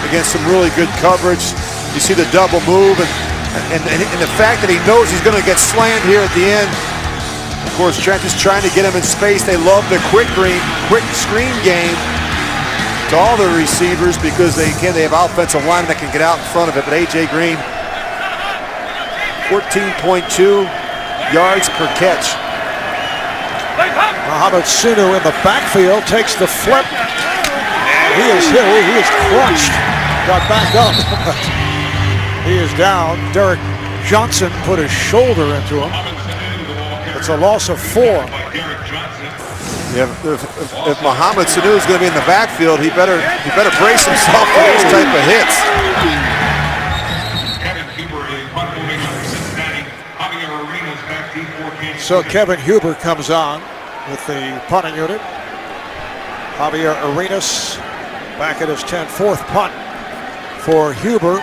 against some really good coverage. You see the double move and the fact that he knows he's going to get slammed here at the end. Of course, Trent is trying to get him in space. They love the quick screen game to all the receivers because they have offensive linemen that can get out in front of it. But A.J. Green, 14.2 yards per catch. Mohamed Sanu in the backfield takes the flip. And he is hit. He is crushed. Got back up. He is down. Derek Johnson put his shoulder into him. It's a loss of 4. Yeah, if Mohamed Sanu is going to be in the backfield, he better brace himself for those type of hits. So Kevin Huber comes on with the punting unit. Javier Arenas back at his 10th, 4th punt for Huber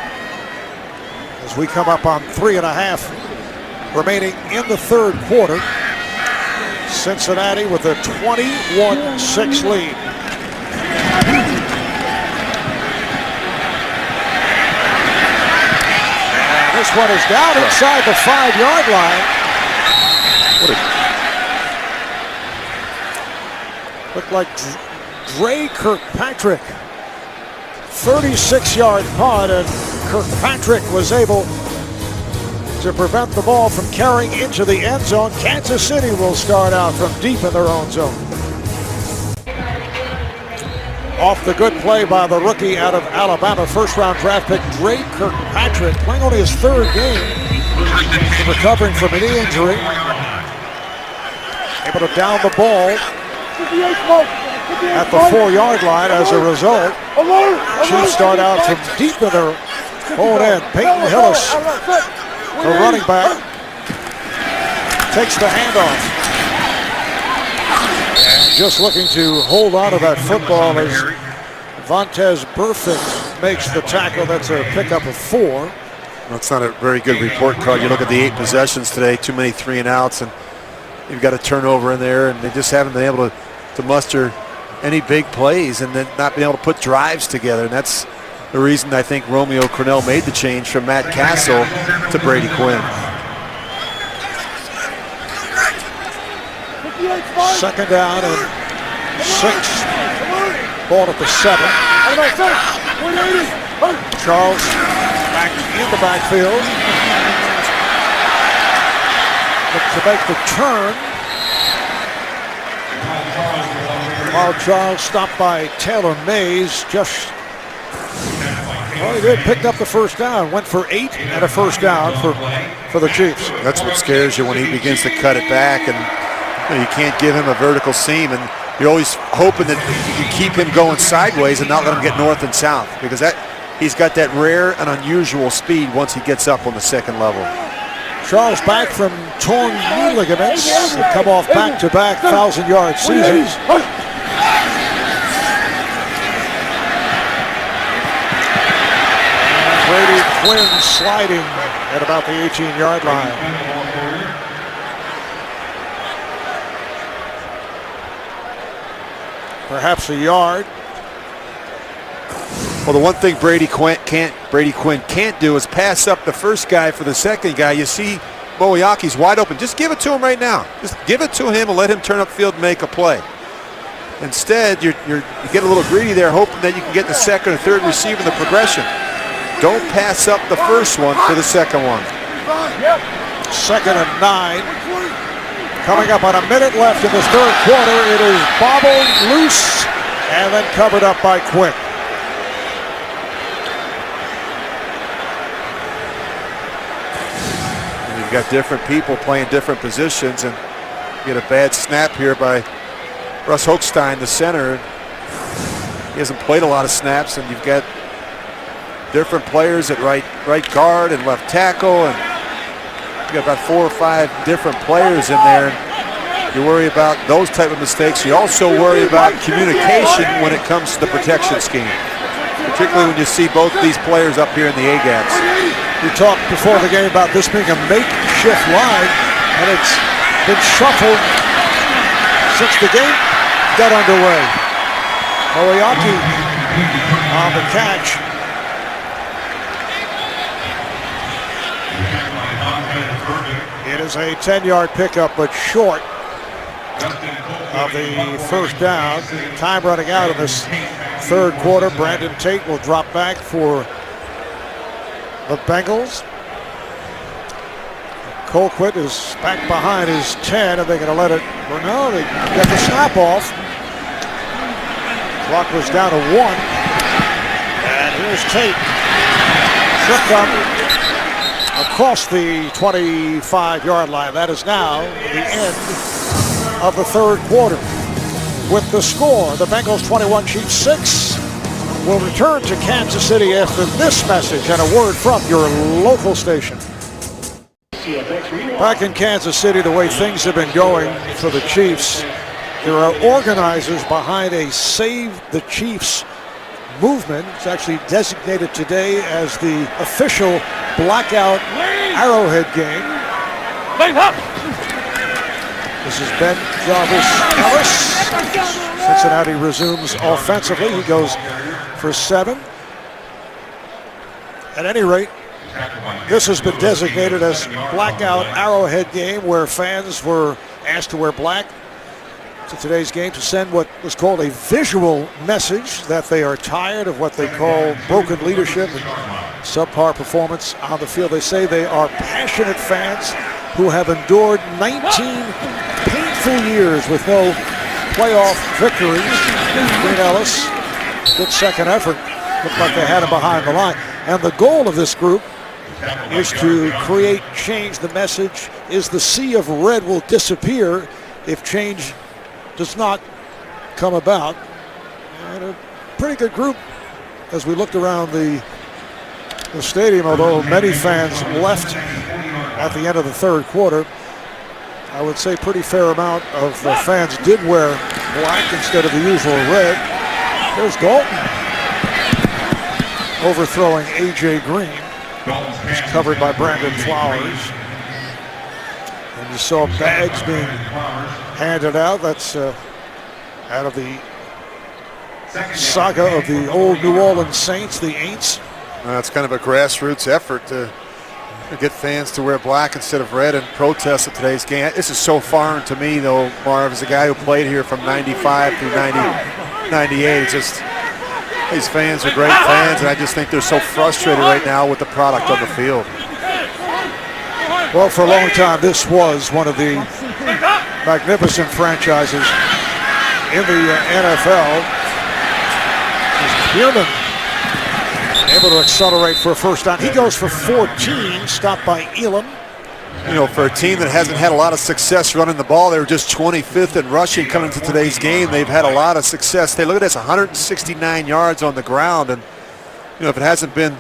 as we come up on 3.5 remaining in the 3rd quarter. Cincinnati with a 21-6 lead. And this one is down inside the 5-yard line. Looked like Dre Kirkpatrick. 36-yard punt, and Kirkpatrick was able to prevent the ball from carrying into the end zone. Kansas City will start out from deep in their own zone. Off the good play by the rookie out of Alabama, 1st-round draft pick Dre Kirkpatrick, playing only his 3rd game, recovering from an knee injury. Able to down the ball at the 4-yard line. As a result, Chiefs start out from deep in their own end. Peyton Hillis, the running back, takes the handoff. And just looking to hold on to that football as Vontez Burfict makes the tackle. That's a pickup of 4. That's not a very good report card. You look at the 8 possessions today, too many 3-and-outs, and you've got a turnover in there, and they just haven't been able to muster any big plays and then not been able to put drives together. And that's the reason I think Romeo Crennel made the change from Matt Castle to Brady Quinn. 2nd down and 6. Ball at the 7. Charles back in the backfield. To make the turn. While Charles stopped by Taylor Mays. He did pick up the 1st down. Went for 8 and a 1st down for the Chiefs. That's what scares you when he begins to cut it back, and you can't give him a vertical seam, and you're always hoping that you can keep him going sideways and not let him get north and south, because he's got that rare and unusual speed once he gets up on the 2nd level. Charles back from torn knee ligaments that come off back-to-back 1,000-yard seasons. Brady Quinn sliding at about the 18-yard line. Perhaps a yard. Well, the one thing Brady Quinn can't do is pass up the first guy for the second guy. You see Moiaki's wide open. Just give it to him right now. Just give it to him and let him turn upfield and make a play. Instead, you get a little greedy there, hoping that you can get the second or third receiver in the progression. Don't pass up the first one for the second one. 2nd and 9. Coming up on a minute left in this 3rd quarter. It is bobbled loose and then covered up by Quinn. You've got different people playing different positions, and you get a bad snap here by Russ Hochstein, the center. He hasn't played a lot of snaps, and you've got different players at right guard and left tackle, and you got about 4 or 5 different players in there. You worry about those type of mistakes. You also worry about communication when it comes to the protection scheme, particularly when you see both these players up here in the A-gaps. We talked before the game about this being a makeshift line, and it's been shuffled since the game got underway. Moriarty on the catch. It is a 10-yard pickup, but short of the first down. Time running out in this third quarter. Brandon Tate will drop back for the Bengals. Colquitt is back behind his 10, and they're going to let it. Well, no, they got the snap off. Clock was down to 1. And here's Tate. Tripped up across the 25-yard line. That is now the end of the third quarter. With the score, the Bengals 21, Chiefs 6. We'll return to Kansas City after this message and a word from your local station. Back in Kansas City, the way things have been going for the Chiefs, there are organizers behind a Save the Chiefs movement. It's actually designated today as the official blackout Arrowhead game. This is Ben Jarvis Ellis. Cincinnati resumes offensively. He goes for 7. At any rate, this has been designated as blackout Arrowhead game, where fans were asked to wear black to today's game to send what was called a visual message that they are tired of what they call broken leadership and subpar performance on the field. They say they are passionate fans who have endured 19 painful years with no playoff victories. Green Ellis, good second effort. Looked like they had him behind the line. And the goal of this group is to create change. The message is the sea of red will disappear if change does not come about. And a pretty good group as we looked around the stadium, although many fans left at the end of the third quarter. I would say pretty fair amount of the fans did wear black instead of the usual red. There's Galton overthrowing A.J. Green. He's covered by Brandon Flowers. And you saw bags being handed out. That's out of the saga of the old New Orleans Saints, the Aints. It's kind of a grassroots effort to get fans to wear black instead of red and protest at today's game. This is so foreign to me, though, Marv, as a guy who played here from 95 through 98. It's just, these fans are great fans, and I just think they're so frustrated right now with the product on the field. Well, for a long time, this was one of the magnificent franchises in the NFL. Bierman able to accelerate for a first down. He goes for 14, stopped by Elam. You know, for a team that hasn't had a lot of success running the ball, they were just 25th in rushing coming to today's game. They've had a lot of success. They look at this, 169 yards on the ground, and you know, if it hasn't been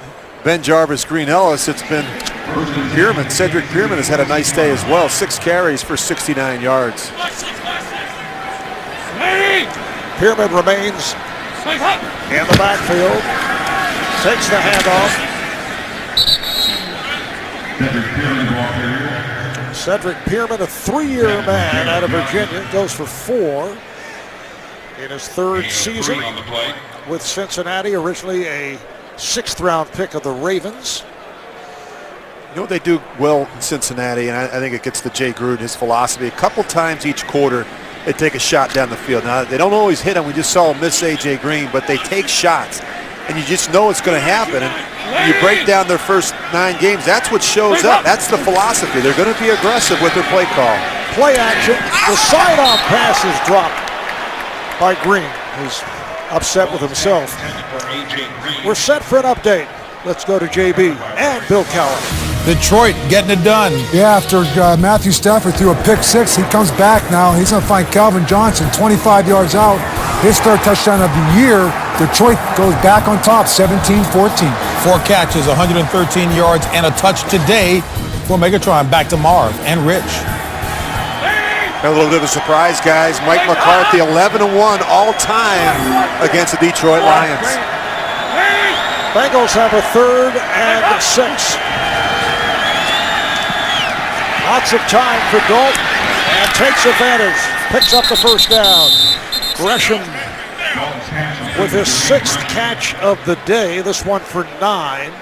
Ben Jarvis, Green Ellis, it's been Bierman. Cedric Bierman has had a nice day as well. 6 carries for 69 yards. Bierman remains in the backfield, takes the handoff. Cedric Bierman, a 3-year man out of Virginia, goes for 4 in his third season with Cincinnati, originally a 6th-round pick of the Ravens. You know what they do well in Cincinnati, and I think it gets to Jay Gruden, his philosophy. A couple times each quarter, they take a shot down the field. Now, they don't always hit him. We just saw him miss A.J. Green, but they take shots, and you just know it's going to happen. And when you break down their first 9 games, that's what shows up. That's the philosophy. They're going to be aggressive with their play call. Play action. The sidearm pass is dropped by Green, who's upset with himself. We're set for an update. Let's go to JB and Bill Cowher. Detroit getting it done. Yeah, after Matthew Stafford threw a pick 6, he comes back now. He's going to find Calvin Johnson 25 yards out. His third touchdown of the year. Detroit goes back on top, 17-14. 4 catches, 113 yards, and a touch today for Megatron. Back to Marv and Rich. A little bit of a surprise, guys. Mike McCarthy, 11-1 all-time against the Detroit Lions. Bengals have a 3rd and 6. Lots of time for Dalton, and takes advantage. Picks up the first down. Gresham with his 6th catch of the day. This one for 9.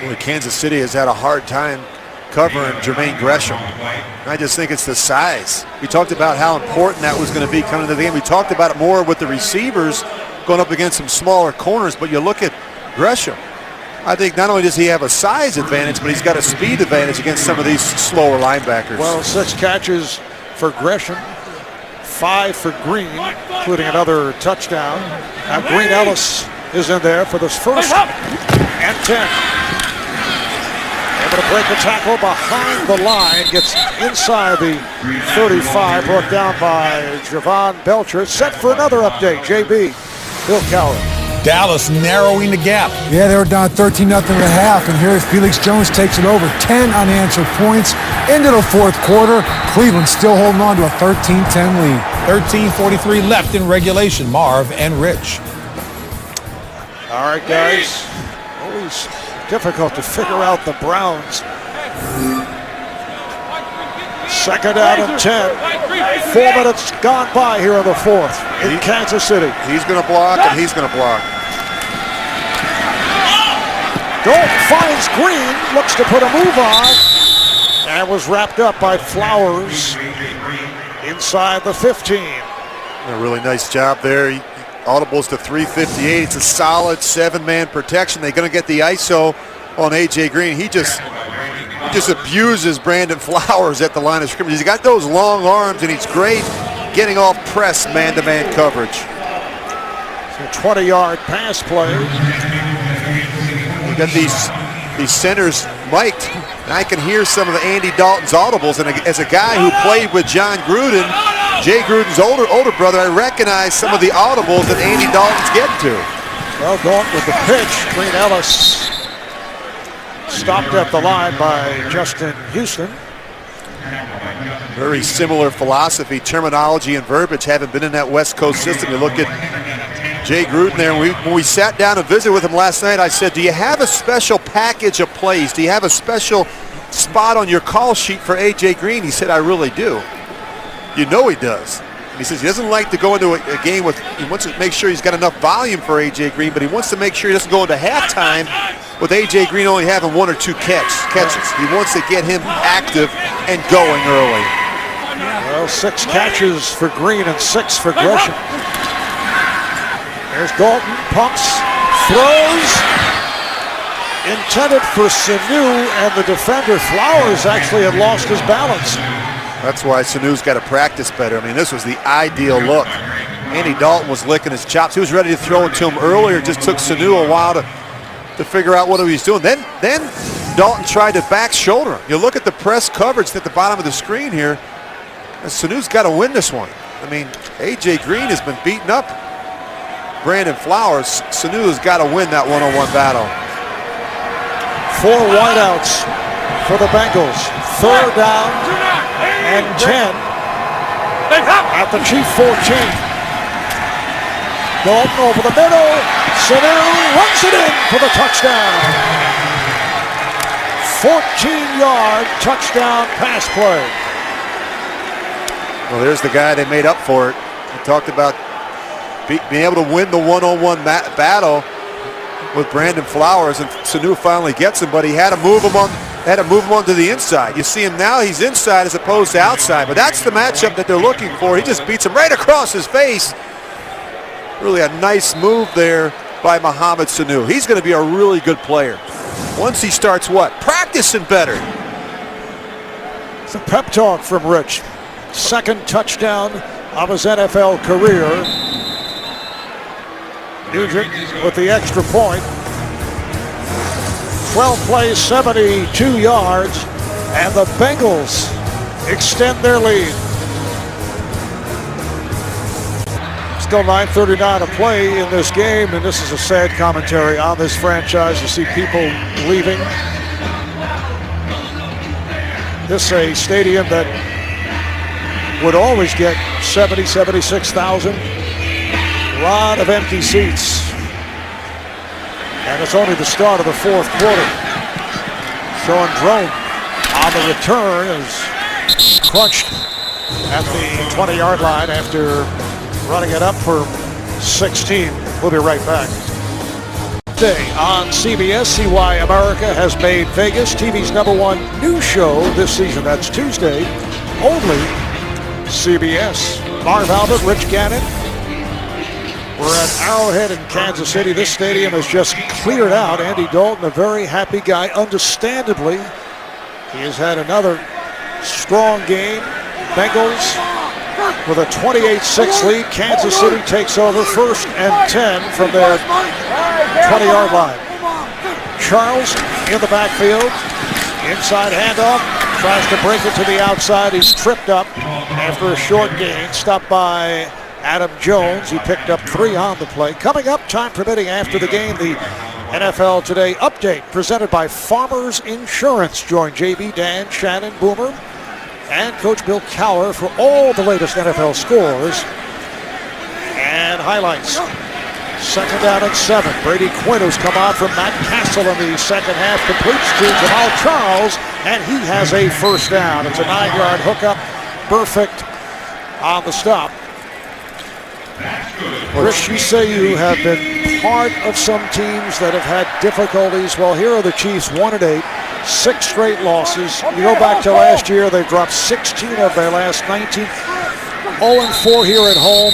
Well, Kansas City has had a hard time covering Jermaine Gresham. I just think it's the size. We talked about how important that was going to be coming into the game. We talked about it more with the receivers going up against some smaller corners, but you look at Gresham. I think not only does he have a size advantage, but he's got a speed advantage against some of these slower linebackers. Well, 6 catches for Gresham, 5 for Green, including another touchdown. Now Green Ellis is in there for this first and 10. Able to break the tackle behind the line, gets inside the 35, brought down by Javon Belcher. Set for another update, JB, Bill Cowher. Dallas narrowing the gap. Yeah, they were down 13-0 at half, and here Felix Jones takes it over. 10 unanswered points into the 4th quarter. Cleveland still holding on to a 13-10 lead. 13:43 left in regulation. Marv and Rich. All right, guys. Always difficult to figure out the Browns. 2nd down and 10. 4 minutes gone by here in the 4th in Kansas City. He's going to block, and he's going to block. Dalton finds Green, looks to put a move on, and was wrapped up by Flowers inside the 15. A really nice job there. He audibles to 358. It's a solid 7-man protection. They're going to get the ISO on A.J. Green. He just abuses Brandon Flowers at the line of scrimmage. He's got those long arms, and he's great getting off press man-to-man coverage. It's a 20-yard pass play. We got these centers mic'd, and I can hear some of Andy Dalton's audibles. And as a guy who played with John Gruden, Jay Gruden's older brother, I recognize some of the audibles that Andy Dalton's getting to. Well, Dalton with the pitch. Green Ellis stopped at the line by Justin Houston. Very similar philosophy, terminology, and verbiage. Haven't been in that West Coast system. You look at Jay Gruden there. When we sat down and visited with him last night, I said, do you have a special package of plays? Do you have a special spot on your call sheet for A.J. Green? He said, I really do. You know he does. He says he doesn't like to go into a game with, he wants to make sure he's got enough volume for A.J. Green, but he wants to make sure he doesn't go into halftime with A.J. Green only having 1 or 2 catches. He wants to get him active and going early. Well, 6 catches for Green and 6 for Gresham. There's Dalton, pumps, throws, intended for Sanu, and the defender Flowers actually had lost his balance. That's why Sanu's got to practice better. I mean, this was the ideal look. Andy Dalton was licking his chops. He was ready to throw it to him earlier. It just took Sanu a while to figure out what he was doing. Then Dalton tried to back shoulder him. You look at the press coverage at the bottom of the screen here, and Sanu's got to win this one. I mean, A.J. Green has been beaten up. Brandon Flowers, Sanu has got to win that one-on-one battle. 4 wideouts for the Bengals. 3rd down and 10 at the Chief 14. Dalton over the middle. Sanu runs it in for the touchdown. 14-yard touchdown pass play. Well, there's the guy that made up for it. We talked about being able to win the one-on-one battle with Brandon Flowers, and Sanu finally gets him, but he had to move him onto the inside. You see him now, he's inside as opposed to outside, but that's the matchup that they're looking for. He just beats him right across his face. Really a nice move there by Mohamed Sanu. He's going to be a really good player once he starts practicing better. It's a pep talk from Rich. 2nd touchdown of his NFL career. Nugent with the extra point. 12 plays, 72 yards, and the Bengals extend their lead. Still 9:39 to play in this game, and this is a sad commentary on this franchise to see people leaving. This is a stadium that would always get 70, 76,000. A lot of empty seats. And it's only the start of the fourth quarter. Sean Drone on the return is crunched at the 20-yard line after running it up for 16. We'll be right back. Day on CBS, CY America has made Vegas TV's #1 news show this season. That's Tuesday, only CBS. Marv Albert, Rich Gannon. We're at Arrowhead in Kansas City. This stadium has just cleared out. Andy Dalton, a very happy guy, understandably. He has had another strong game. Bengals with a 28-6 lead. Kansas City takes over 1st and 10 from their 20-yard line. Charles in the backfield. Inside handoff. Tries to break it to the outside. He's tripped up after a short gain. Stopped by Adam Jones. He picked up 3 on the play. Coming up, time permitting after the game, the NFL Today update presented by Farmers Insurance. Join JB, Dan, Shannon, Boomer, and Coach Bill Cowher for all the latest NFL scores and highlights. 2nd down and 7. Brady Quinn, who's come out from Matt Castle in the second half, completes to Jamal Charles, and he has a 1st down. It's a 9-yard hookup. Perfect on the stop. Rich, you say you have been part of some teams that have had difficulties. Well, here are the Chiefs, 1-8, 6 straight losses. You go back to last year, they've dropped 16 of their last 19. 0-4 here at home.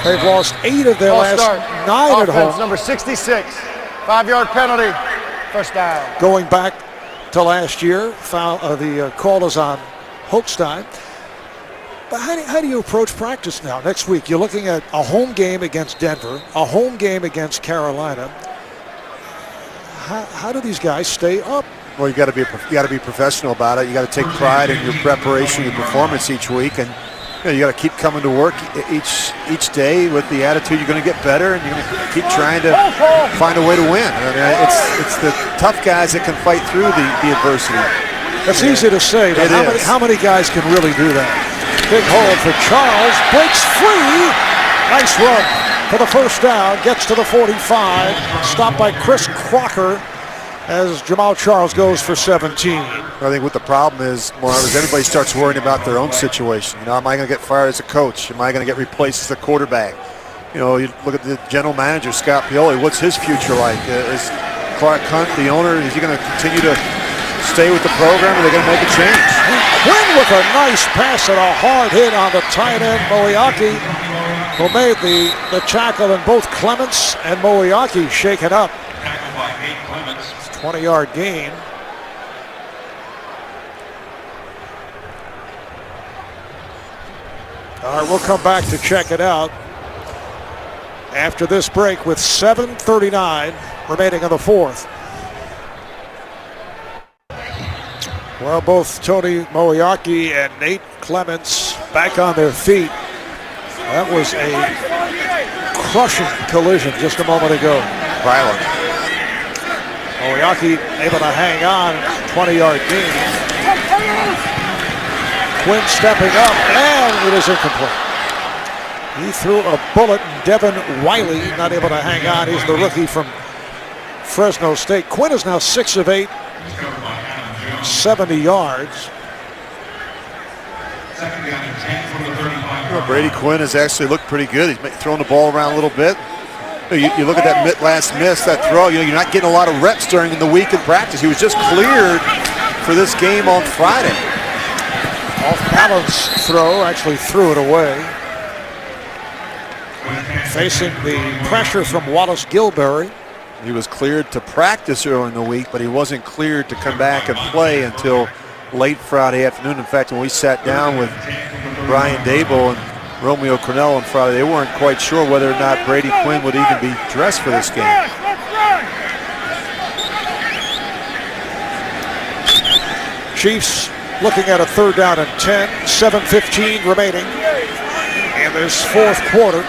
They've lost 8 of their last 9 at home. Number 66, 5-yard penalty, 1st down. Going back to last year, the call is on Hochstein. But how do you approach practice now? Next week, you're looking at a home game against Denver, a home game against Carolina. How do these guys stay up? Well, you got to be professional about it. You got to take pride in your preparation, your performance each week, and you got to keep coming to work each day with the attitude you're going to get better, and you're going to keep trying to find a way to win. I mean, it's the tough guys that can fight through the adversity. That's easy to say, but how many guys can really do that? Big hold for Charles, breaks free. Nice run for the 1st down, gets to the 45. Stopped by Chris Crocker as Jamal Charles goes for 17. I think what the problem is, Marv, is everybody starts worrying about their own situation. You know, am I going to get fired as a coach? Am I going to get replaced as a quarterback? You know, you look at the general manager, Scott Pioli. What's his future like? Is Clark Hunt, the owner, is he going to continue to stay with the program, or are they going to make a change? Quinn with a nice pass and a hard hit on the tight end, Moiaki, who made the tackle, and both Clements and Moiaki shaken up. 20-yard gain. All right, we'll come back to check it out after this break with 7:39 remaining in the 4th. Well, both Tony Moiaki and Nate Clements back on their feet. That was a crushing collision just a moment ago. Violent. Moiaki able to hang on, 20-yard gain. Quinn stepping up, and it is incomplete. He threw a bullet, and Devin Wiley not able to hang on. He's the rookie from Fresno State. Quinn is now 6 of 8. 70 yards. Brady Quinn has actually looked pretty good. He's throwing the ball around a little bit. You look at that last miss, that throw. You know, you're not getting a lot of reps during the week in practice. He was just cleared for this game on Friday. Off balance throw, actually threw it away. Facing the pressure from Wallace Gilberry. He was cleared to practice early in the week, but he wasn't cleared to come back and play until late Friday afternoon. In fact, when we sat down with Brian Dable and Romeo Cornell on Friday, they weren't quite sure whether or not Brady Quinn would even be dressed for this game. Chiefs looking at a 3rd down and 10, 7:15 remaining in this 4th quarter.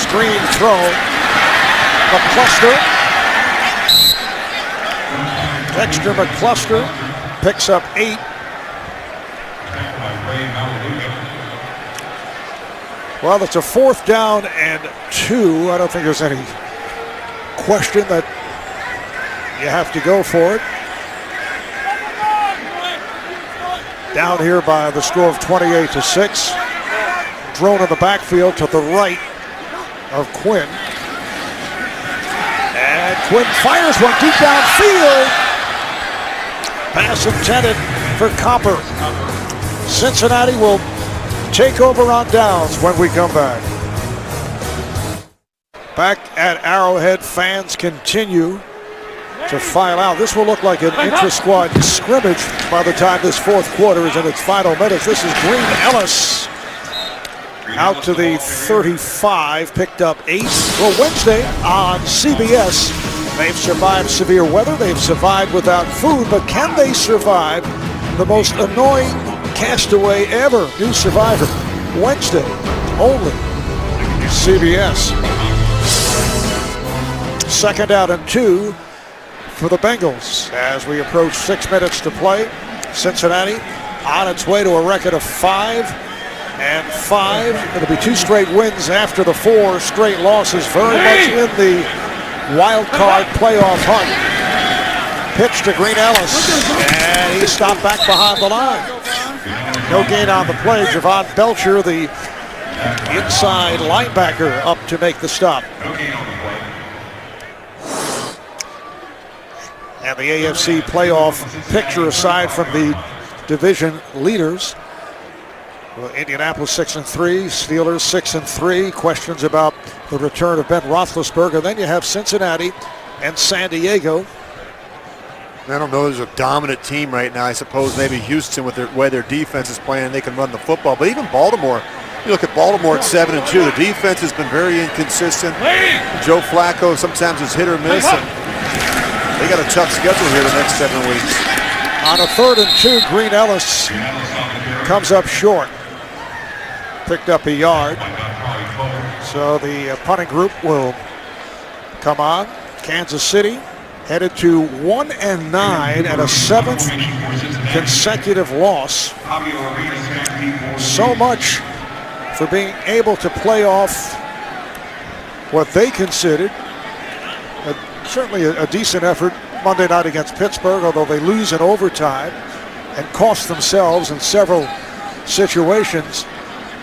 Screen throw, the cluster, Dexter McCluster picks up 8. Well, it's a 4th down and 2. I don't think there's any question that you have to go for it. Down here by the score of 28-6. Drone in the backfield to the right of Quinn. And Quinn fires one deep downfield. Pass intended for Copper. Cincinnati will take over on downs when we come back. Back at Arrowhead, fans continue to file out. This will look like an intra-squad scrimmage by the time this 4th quarter is in its final minutes. This is Green Ellis out to the 35, picked up 8. Well, Wednesday on CBS, they've survived severe weather, they've survived without food, but can they survive the most annoying castaway ever? New Survivor, Wednesday, only CBS. 2nd down and 2 for the Bengals as we approach 6 minutes to play. Cincinnati on its way to a record of 5-5. It'll be 2 straight wins after the 4 straight losses, very much in the wild card playoff hunt. Pitch to Green Ellis, and he stopped back behind the line. No gain on the play. Javon Belcher, the inside linebacker, up to make the stop. And the AFC playoff picture, aside from the division leaders, well, Indianapolis 6-3, Steelers 6-3. Questions about the return of Ben Roethlisberger. Then you have Cincinnati and San Diego. I don't know, there's a dominant team right now. I suppose maybe Houston, with the way their defense is playing, they can run the football. But even Baltimore, you look at Baltimore at 7-2. The defense has been very inconsistent. Joe Flacco sometimes is hit or miss. And they got a tough schedule here the next 7 weeks. On a 3rd and 2, Green Ellis comes up short. Picked up a yard. So the punting group will come on. Kansas City headed to 1-9 and a 7th consecutive loss. So much for being able to play off what they considered certainly a decent effort Monday night against Pittsburgh, although they lose in overtime and cost themselves in several situations.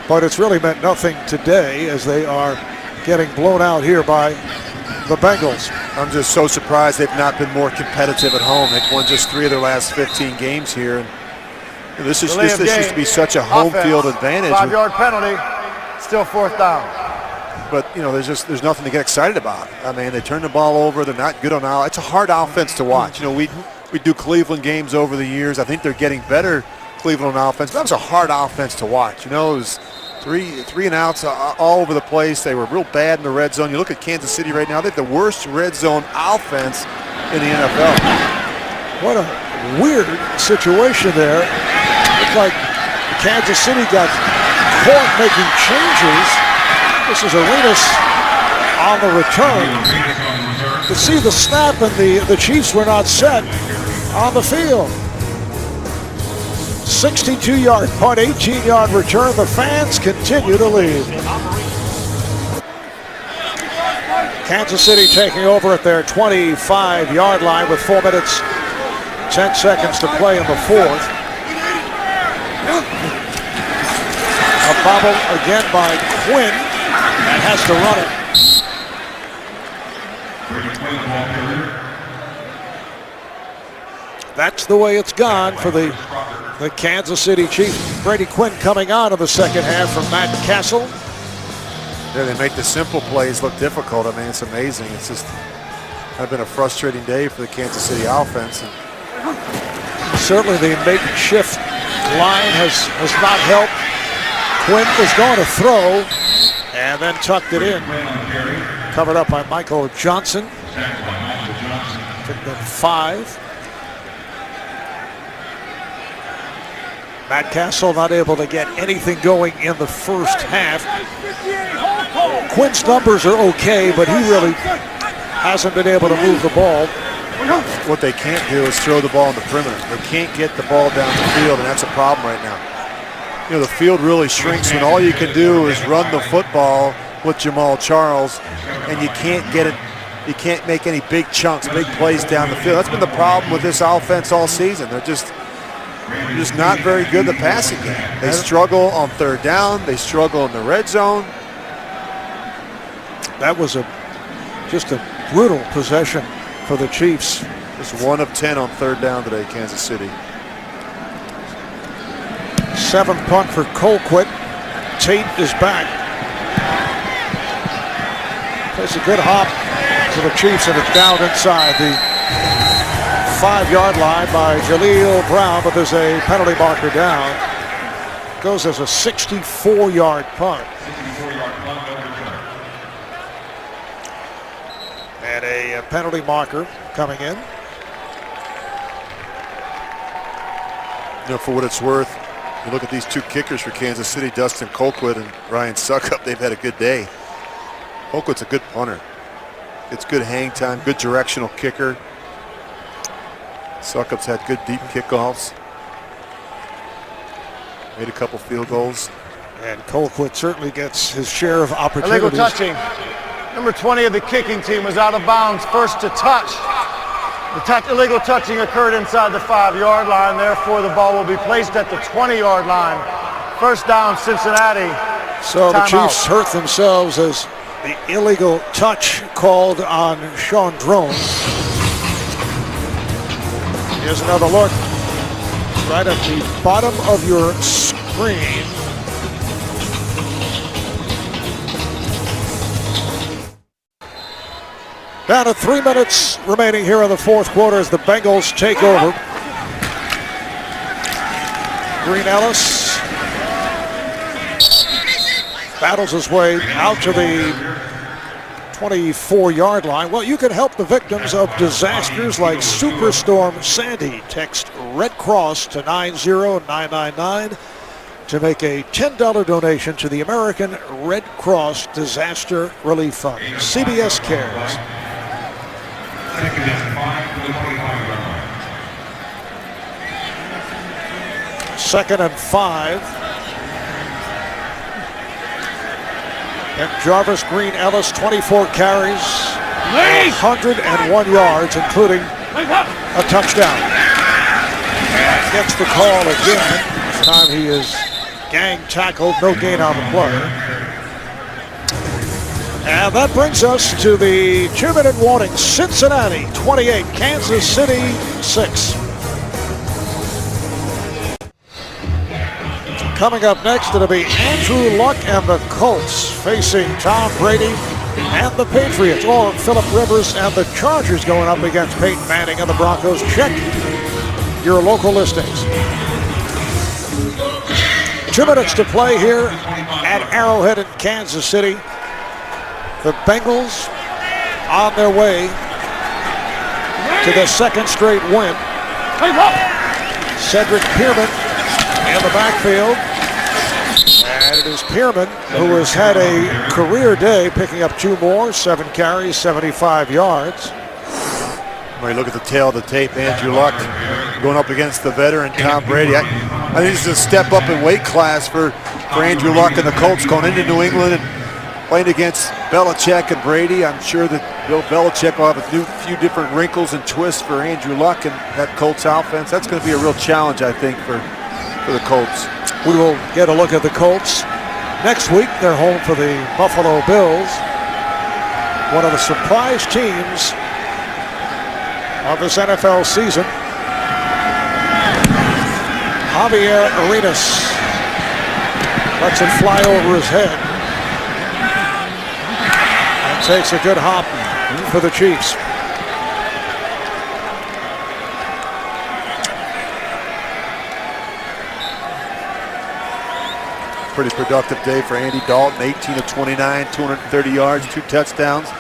But it's really meant nothing today as they are getting blown out here by the Bengals. I'm just so surprised they've not been more competitive at home. They've won just 3 of their last 15 games here. And this used to be such a home field advantage. 5-yard penalty, still 4th down. But, you know, there's nothing to get excited about. I mean, they turn the ball over. They're not good on out. It's a hard offense to watch. You know, we do Cleveland games over the years. I think they're getting better, Cleveland on offense. That was a hard offense to watch. You know, it was three and outs all over the place. They were real bad in the red zone. You look at Kansas City right now, they have the worst red zone offense in the NFL. What a weird situation there. Looks like Kansas City got caught making changes. This is Arenas on the return. To see the snap, and the Chiefs were not set on the field. 62-yard punt, 18-yard return. The fans continue to lead. Kansas City taking over at their 25-yard line with 4 minutes, 10 seconds to play in the 4th. A bobble again by Quinn, and has to run it. That's the way it's gone for the Kansas City Chiefs. Brady Quinn coming on in the second half from Matt Castle. Yeah, they make the simple plays look difficult. I mean, it's amazing. It's just been a frustrating day for the Kansas City offense. And certainly the makeshift line has not helped. Quinn was going to throw and then tucked it in. Covered up by Michael Johnson. Took them 5. Matt Castle not able to get anything going in the first half. Quinn's numbers are okay, but he really hasn't been able to move the ball. What they can't do is throw the ball in the perimeter. They can't get the ball down the field, and that's a problem right now. You know, the field really shrinks when all you can do is run the football with Jamal Charles, and you can't get it. You can't make any big chunks, big plays down the field. That's been the problem with this offense all season. They're just not very good at the passing game. They struggle on third down. They struggle in the red zone. That was just a brutal possession for the Chiefs. Just 1 of 10 on third down today, Kansas City. 7th punt for Colquitt. Tate is back. Plays a good hop to the Chiefs, and it's down inside the 5-yard line by Jaleel Brown, but there's a penalty marker down. Goes as a 64-yard punt. And a penalty marker coming in. You know, for what it's worth, you look at these 2 kickers for Kansas City, Dustin Colquitt and Ryan Suckup. They've had a good day. Colquitt's a good punter. It's good hang time, good directional kicker. Suckup's had good deep kickoffs. Made a couple field goals. And Colquitt certainly gets his share of opportunities. Illegal touching. Number 20 of the kicking team was out of bounds, first to touch. The illegal touching occurred inside the 5-yard line. Therefore, the ball will be placed at the 20-yard line. First down, Cincinnati. So the Chiefs hurt themselves as the illegal touch called on Sean Drone. Here's another look right at the bottom of your screen. Down to 3 minutes remaining here in the 4th quarter as the Bengals take over. Green Ellis battles his way out to the 24-yard line. Well, you can help the victims of disasters like Superstorm Sandy. Text Red Cross to 90999 to make a $10 donation to the American Red Cross Disaster Relief Fund. CBS Cares. Second and 5 to the 25-yard line. 2nd and 5. And Jarvis Green Ellis, 24 carries, 101 yards, including a touchdown. And gets the call again. This time he is gang tackled, no gain on the play. And that brings us to the 2-minute warning. Cincinnati 28, Kansas City 6. Coming up next, it'll be Andrew Luck and the Colts facing Tom Brady and the Patriots, or Phillip Rivers and the Chargers going up against Peyton Manning and the Broncos. Check your local listings. 2 minutes to play here at Arrowhead in Kansas City. The Bengals on their way to their 2nd straight win. Cedric Pierman in the backfield. And it is Pierman who has had a career day, picking up 2 more, 7 carries, 75 yards. When you look at the tail of the tape, Andrew Luck going up against the veteran Tom Brady. I think this is a step up in weight class for Andrew Luck and the Colts going into New England and playing against Belichick and Brady. I'm sure that Bill Belichick will have a few different wrinkles and twists for Andrew Luck and that Colts offense. That's going to be a real challenge, I think, for the Colts. We will get a look at the Colts next week. They're home for the Buffalo Bills, one of the surprise teams of this NFL season. Javier Arenas lets it fly over his head and takes a good hop for the Chiefs. Pretty productive day for Andy Dalton, 18 of 29, 230 yards, 2 touchdowns.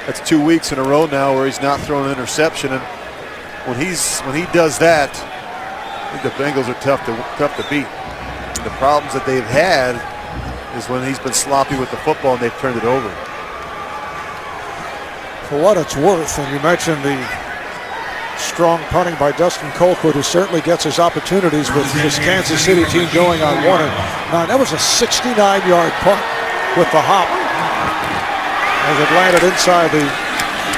That's 2 weeks in a row now where he's not throwing an interception, and when he does that, I think the Bengals are tough to beat. And the problems that they've had is when he's been sloppy with the football and they've turned it over. For what it's worth, and you mentioned the Strong punting by Dustin Colquitt, who certainly gets his opportunities with this Kansas City team going on 1-9. That was a 69-yard punt with the hop as it landed inside the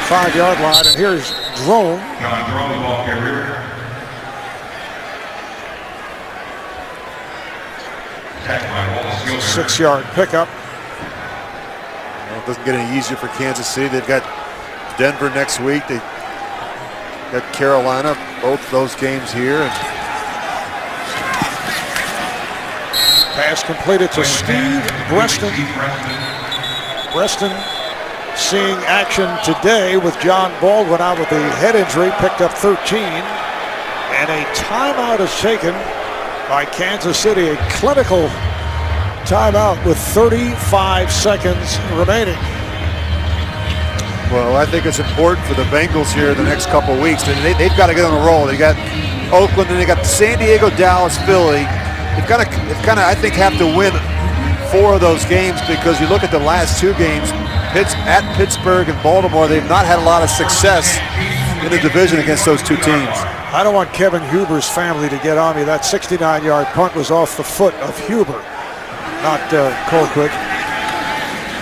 5-yard line. And here's Drone. Drone, the ball carrier. 6-yard pickup. Well, it doesn't get any easier for Kansas City. They've got Denver next week. They got Carolina, both those games here. And pass completed to Steve Breston. Breston seeing action today with John Baldwin out with the head injury, picked up 13. And a timeout is taken by Kansas City, a clinical timeout with 35 seconds remaining. well, I think it's important for the Bengals here the next couple of weeks. They've got to get on a roll. They got Oakland, and they got San Diego, Dallas, Philly. They've kind of, I think, have to win 4 of those games, because you look at the last 2 games, at Pittsburgh and Baltimore, they've not had a lot of success in the division against those 2 teams. I don't want Kevin Huber's family to get on me. That 69-yard punt was off the foot of Huber, not Colquitt.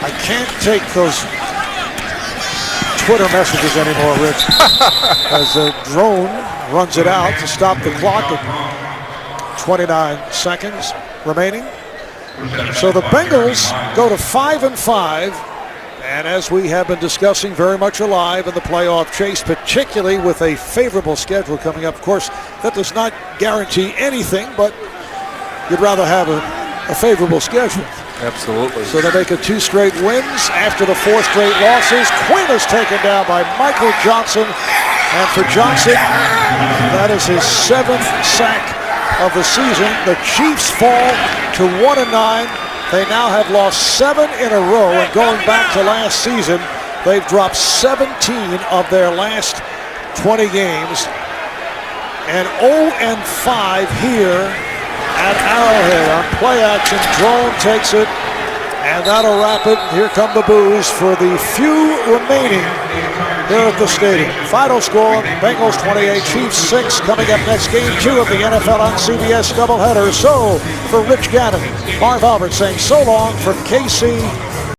I can't take those Twitter messages anymore, Rich, as a Drone runs it out to stop the clock at 29 seconds remaining. So the Bengals go to 5-5, and as we have been discussing, very much alive in the playoff chase, particularly with a favorable schedule coming up. Of course, that does not guarantee anything, but you'd rather have a favorable schedule. Absolutely. So they make it 2 straight wins after the 4 straight losses. Quinn is taken down by Michael Johnson, and for Johnson, that is his 7th sack of the season. The Chiefs fall to 1-9. They now have lost 7 in a row, and going back to last season, they've dropped 17 of their last 20 games. And 0-5 here at Arrowhead on play action. Drone takes it, and that'll wrap it. Here come the boos for the few remaining here at the stadium. Final score, Bengals 28, Chiefs 6. Coming up next, game 2 of the NFL on CBS doubleheader. So for Rich Gannon, Marv Albert saying so long from KC